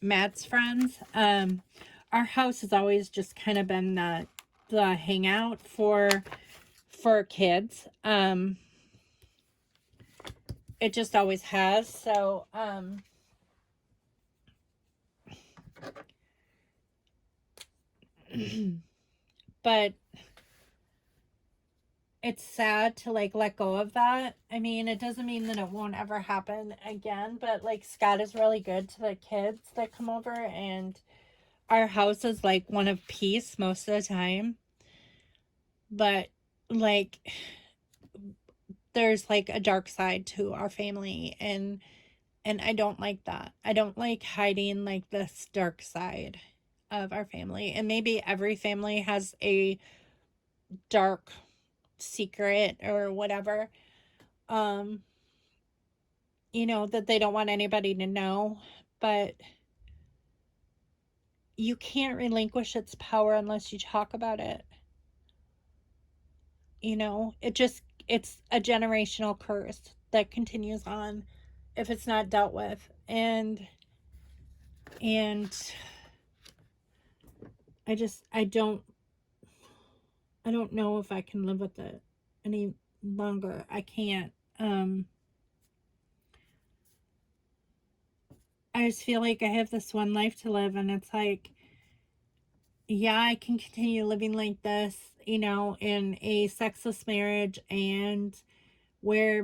Matt's friends. Our house has always just kind of been the hangout for kids. It just always has. So but it's sad to like let go of that. I mean, it doesn't mean that it won't ever happen again, but like Scott is really good to the kids that come over, and our house is like one of peace most of the time. But like there's like a dark side to our family, and I don't like that. I don't like hiding like this dark side of our family. And maybe every family has a dark secret or whatever. Um that they don't want anybody to know, but you can't relinquish its power unless you talk about it. It's a generational curse that continues on if it's not dealt with. And I don't know if I can live with it any longer. I can't. I just feel like I have this one life to live, and it's like, yeah, I can continue living like this, in a sexless marriage, and where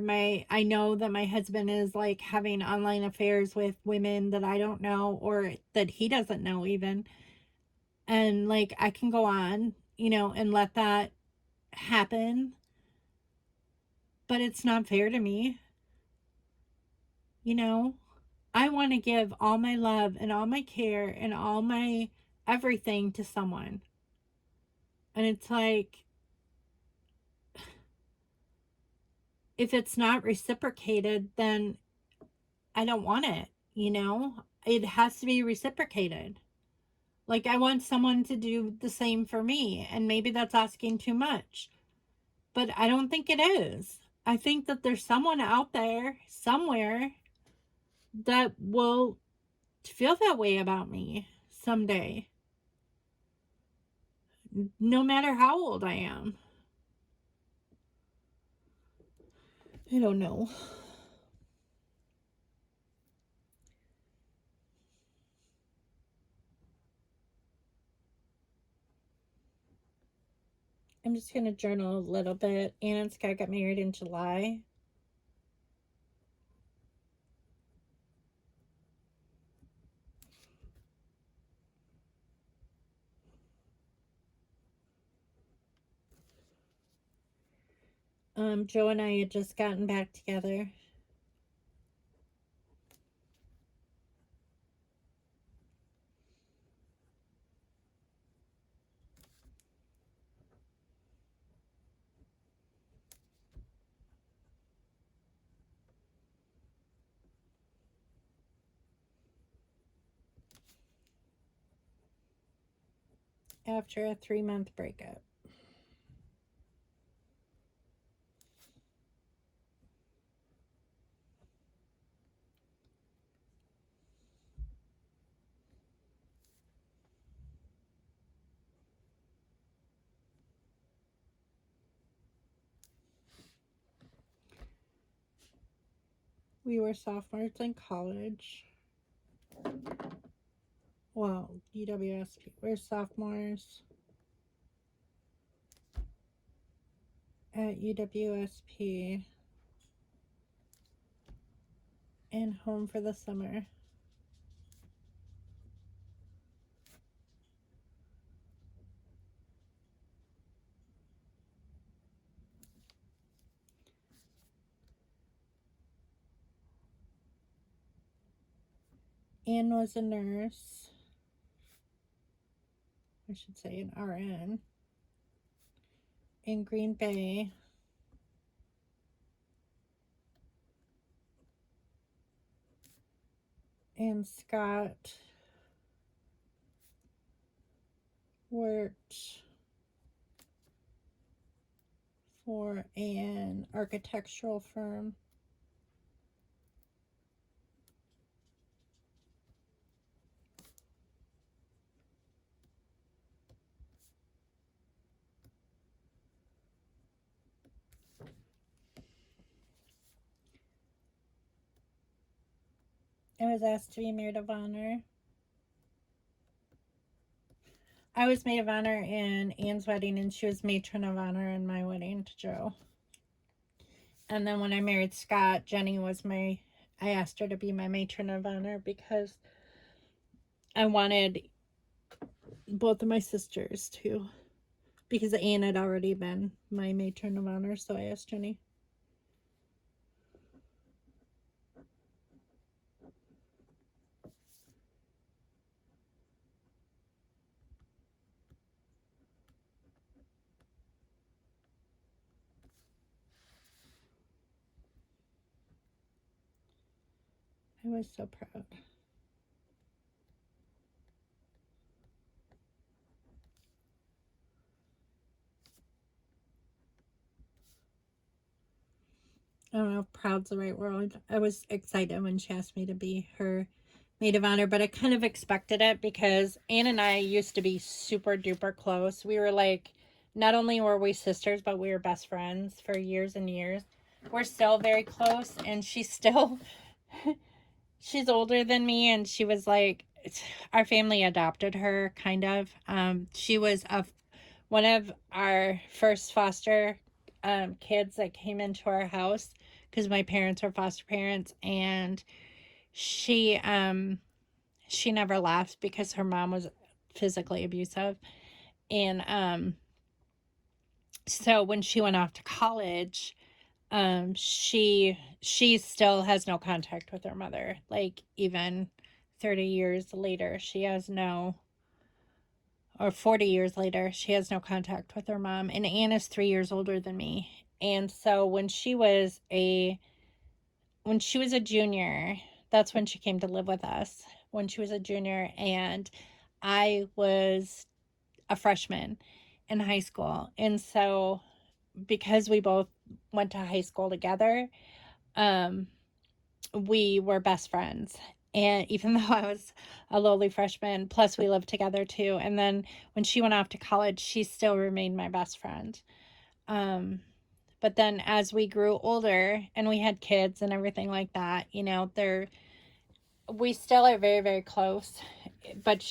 I know that my husband is like having online affairs with women that I don't know, or that he doesn't know even. And like I can go on, and let that happen, but it's not fair to me. you know I want to give all my love and all my care and all my everything to someone. And it's like, if it's not reciprocated, then I don't want it. It has to be reciprocated. Like, I want someone to do the same for me. And maybe that's asking too much, but I don't think it is. I think that there's someone out there somewhere that will feel that way about me someday, no matter how old I am. I don't know. I'm just going to journal a little bit. Anna and Scott got married in July. Joe and I had just gotten back together. After a 3-month breakup. We were sophomores in college. Well, UWSP. We're sophomores at UWSP and home for the summer. Anne was a nurse. I should say an RN in Green Bay. And Scott worked for an architectural firm. I was asked to be maid of honor. I was maid of honor in Anne's wedding, and she was matron of honor in my wedding to Joe. And then when I married Scott, Jenny was I asked her to be my matron of honor because I wanted both of my sisters to, because Anne had already been my matron of honor, so I asked Jenny. I was so proud. I don't know if proud's the right word. I was excited when she asked me to be her maid of honor, but I kind of expected it because Anne and I used to be super duper close. We were like, not only were we sisters, but we were best friends for years and years. We're still very close, and she's older than me, and she was like, our family adopted her, kind of. She was one of our first foster kids that came into our house because my parents were foster parents, and she never left because her mom was physically abusive. And so when she went off to college, she still has no contact with her mother. Like, even 30 years later, she has no, or 40 years later, she has no contact with her mom. And Anne is 3 years older than me. And so when she was a junior, that's when she came to live with us. When she was a junior, and I was a freshman in high school. And so because we both went to high school together, we were best friends. And even though I was a lowly freshman, plus we lived together too. And then when she went off to college, she still remained my best friend. But then as we grew older and we had kids and everything like that, we still are very, very close. But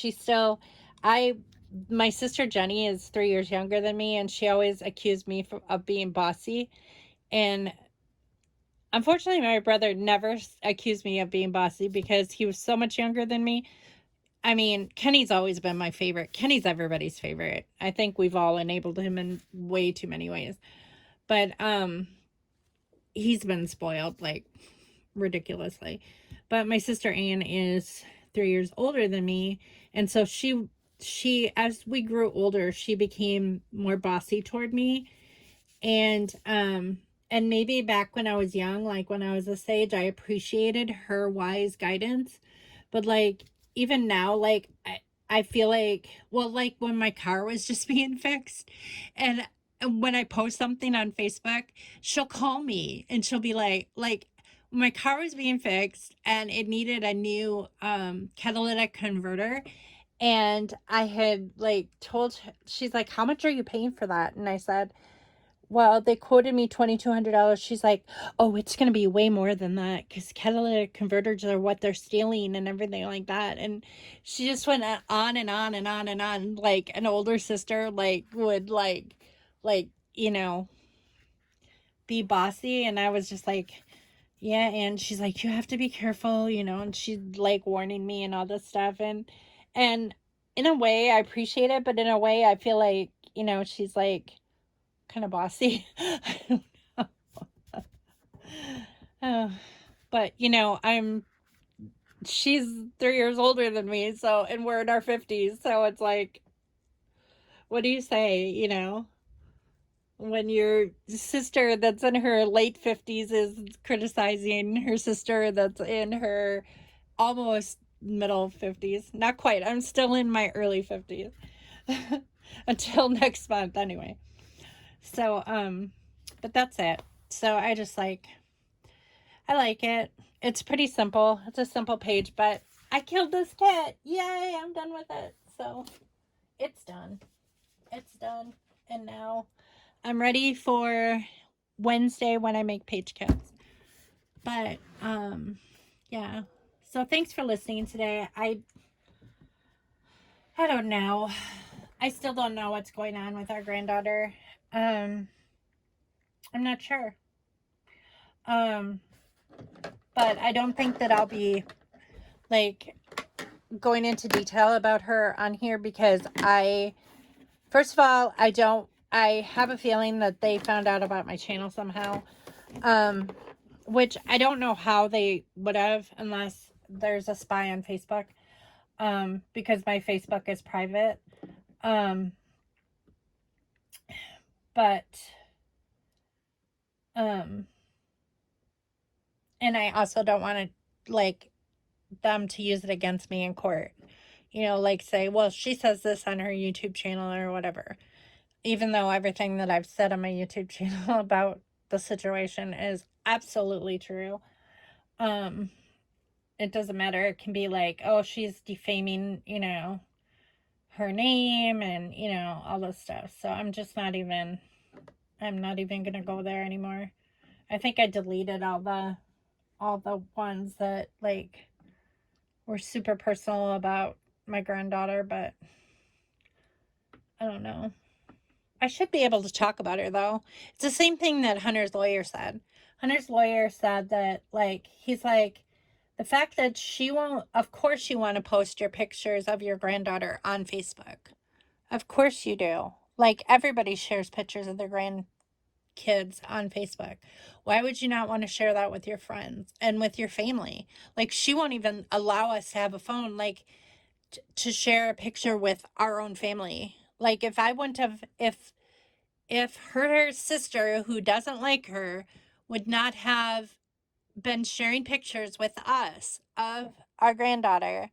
my sister Jenny is 3 years younger than me, and she always accused me of being bossy. And unfortunately, my brother never accused me of being bossy because he was so much younger than me. I mean, Kenny's always been my favorite. Kenny's everybody's favorite. I think we've all enabled him in way too many ways. But he's been spoiled like ridiculously. But my sister Anne is 3 years older than me, and so she as we grew older, she became more bossy toward me. And maybe back when I was young, like when I was a sage, I appreciated her wise guidance. But like even now, like I feel like, well, like when my car was just being fixed, and when I post something on Facebook, she'll call me and she'll be like my car was being fixed and it needed a new catalytic converter. And I had like told her, she's like, how much are you paying for that? And I said, well, they quoted me $2,200. She's like, oh, it's going to be way more than that because catalytic converters are what they're stealing and everything like that. And she just went on and on and on and on. Like an older sister, like would like, be bossy. And I was just like, yeah. And she's like, you have to be careful, and she's like warning me and all this stuff. And in a way I appreciate it, but in a way I feel like, she's like, kind of bossy. I don't know. But she's 3 years older than me, so, and we're in our 50s, so it's like, what do you say, you know? When your sister that's in her late 50s is criticizing her sister that's in her almost middle 50s. Not quite. I'm still in my early 50s. Until next month anyway. So but that's it. So I like it. It's pretty simple. It's a simple page, but I killed this cat. Yay, I'm done with it. So it's done. It's done. And now I'm ready for Wednesday when I make page counts. But yeah. So thanks for listening today. I don't know. I still don't know what's going on with our granddaughter. I'm not sure. But I don't think that I'll be like going into detail about her on here because first of all, I have a feeling that they found out about my channel somehow. Which I don't know how they would have unless there's a spy on Facebook. Because my Facebook is private. But and I also don't want to like them to use it against me in court. You know, like say, well, she says this on her YouTube channel or whatever. Even though everything that I've said on my YouTube channel about the situation is absolutely true. It doesn't matter. It can be like, oh, she's defaming, you know, her name and, you know, all this stuff. So I'm not even going to go there anymore. I think I deleted all the ones that like were super personal about my granddaughter, but I don't know. I should be able to talk about her though. It's the same thing that Hunter's lawyer said. Hunter's lawyer said that like he's like the fact that she won't, of course you want to post your pictures of your granddaughter on Facebook. Of course you do. Like everybody shares pictures of their grandkids on Facebook. Why would you not want to share that with your friends and with your family? Like she won't even allow us to have a phone like to share a picture with our own family. Like if I wouldn't have if her sister who doesn't like her would not have been sharing pictures with us of our granddaughter,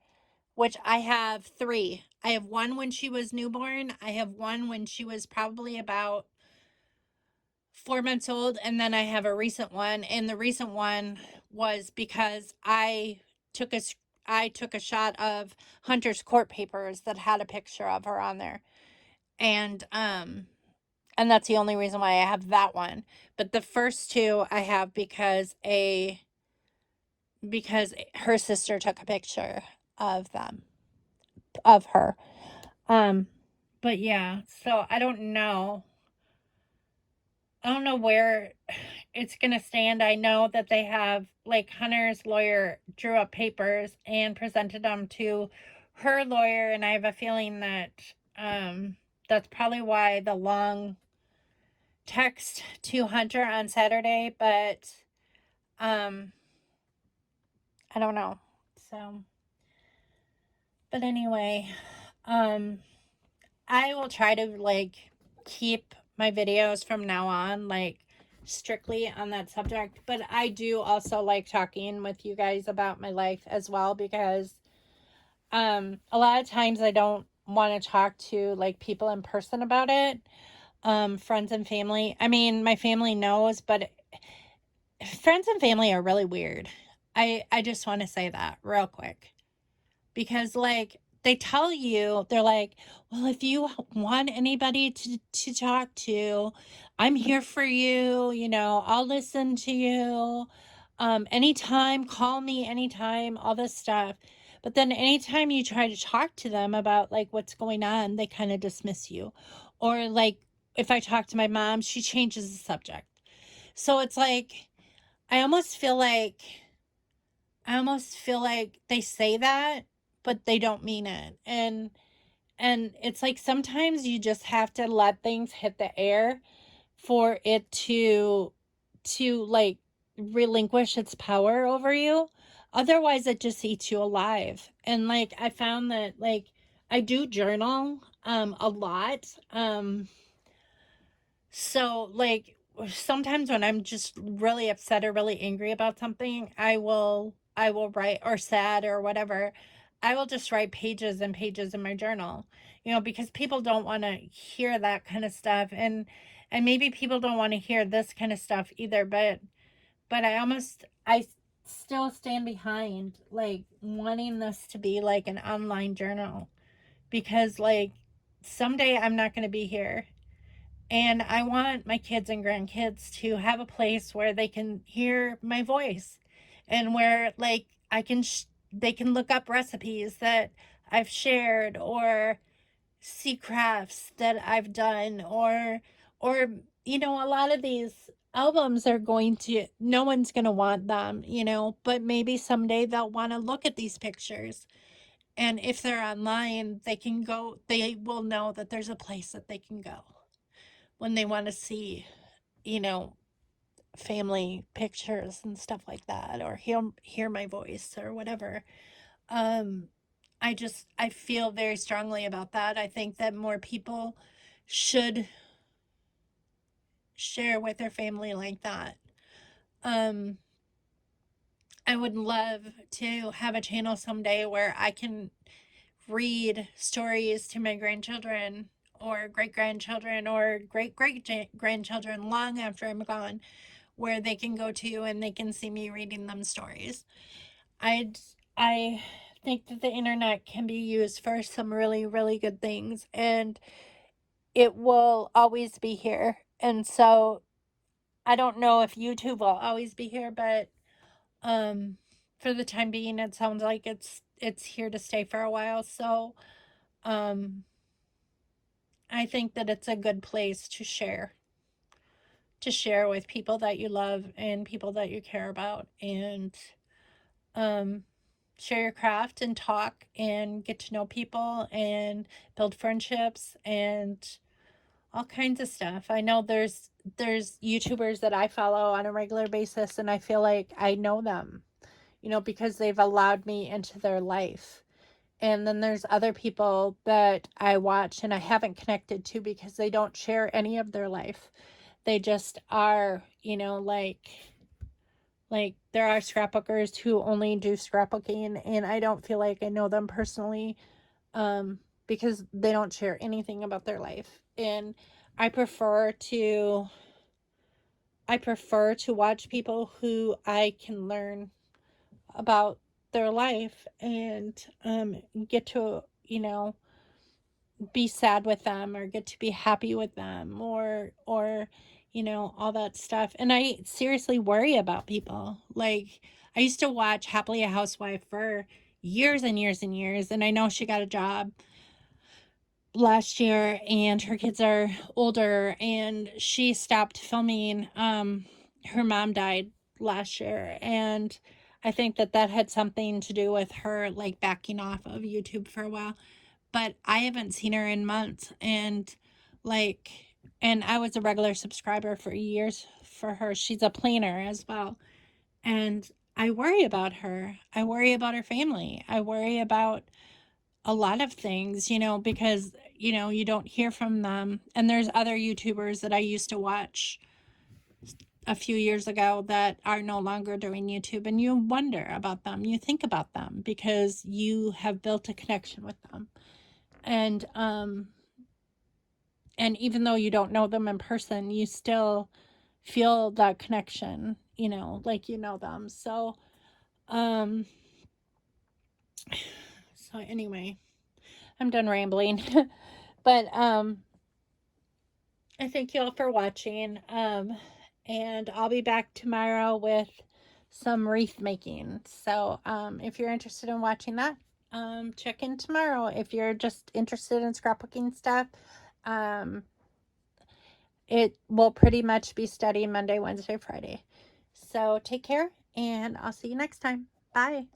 which I have 3. I have one when she was newborn. I have one when she was probably about 4 months old. And then I have a recent one. And the recent one was because took a shot of Hunter's court papers that had a picture of her on there. And that's the only reason why I have that one. But the first 2 I have because her sister took a picture of them, of her. But yeah, so I don't know where it's gonna stand. I know that they have like Hunter's lawyer drew up papers and presented them to her lawyer, and I have a feeling that that's probably why the long text to Hunter on Saturday, but I don't know. So but anyway, I will try to like keep my videos from now on like strictly on that subject, but I do also like talking with you guys about my life as well because a lot of times I don't want to talk to like people in person about it. Friends and family. I mean, my family knows, but friends and family are really weird. I just want to say that real quick. Because like they tell you, they're like, well, if you want anybody to talk to, I'm here for you, you know, I'll listen to you. Anytime, call me anytime, all this stuff. But then anytime you try to talk to them about like what's going on, they kind of dismiss you. Or like if I talk to my mom, she changes the subject. So it's like I almost feel like they say that, but they don't mean it. And it's like sometimes you just have to let things hit the air for it to like relinquish its power over you. Otherwise, it just eats you alive. And like, I found that like I do journal a lot. So like sometimes when I'm just really upset or really angry about something, I will write, or sad or whatever. I will just write pages and pages in my journal. Because people don't want to hear that kind of stuff, and maybe people don't want to hear this kind of stuff either, but I still stand behind like wanting this to be like an online journal, because like someday I'm not going to be here, and I want my kids and grandkids to have a place where they can hear my voice, and where like they can look up recipes that I've shared, or see crafts that I've done, or a lot of these albums are going to no one's going to want them, but maybe someday they'll want to look at these pictures, and if they're online, they will know that there's a place that they can go when they want to see, you know, family pictures and stuff like that, or hear my voice or whatever. Um I feel very strongly about that. I think that more people should share with their family like that. Um I would love to have a channel someday where I can read stories to my grandchildren or great grandchildren or great great grandchildren long after I'm gone, where they can go to and they can see me reading them stories. I think that the internet can be used for some really, really good things, and it will always be here. And so I don't know if YouTube will always be here, but um for the time being it sounds like it's here to stay for a while. So um I think that it's a good place to share with people that you love and people that you care about, and um share your craft and talk and get to know people and build friendships and all kinds of stuff. I know there's YouTubers that I follow on a regular basis, and I feel like I know them, because they've allowed me into their life. And then there's other people that I watch and I haven't connected to because they don't share any of their life. They just are, like there are scrapbookers who only do scrapbooking, and I don't feel like I know them personally, because they don't share anything about their life. And I prefer to watch people who I can learn about their life, and get to, be sad with them or get to be happy with them, or all that stuff. And I seriously worry about people. Like, I used to watch Happily a Housewife for years and years and years, and I know she got a job last year and her kids are older, and she stopped filming. Her mom died last year, and I think that that had something to do with her like backing off of YouTube for a while. But I haven't seen her in months, and like and I was a regular subscriber for years for her. She's a planner as well. And I worry about her. I worry about her family. I worry about a lot of things, because you don't hear from them. And there's other YouTubers that I used to watch a few years ago that are no longer doing YouTube, and you wonder about them. You think about them because you have built a connection with them. And even though you don't know them in person, you still feel that connection, like them. Um so anyway, I'm done rambling. But I thank you all for watching. And I'll be back tomorrow with some wreath making. So if you're interested in watching that, check in tomorrow. If you're just interested in scrapbooking stuff, um, it will pretty much be study Monday, Wednesday, Friday. So take care, and I'll see you next time. Bye.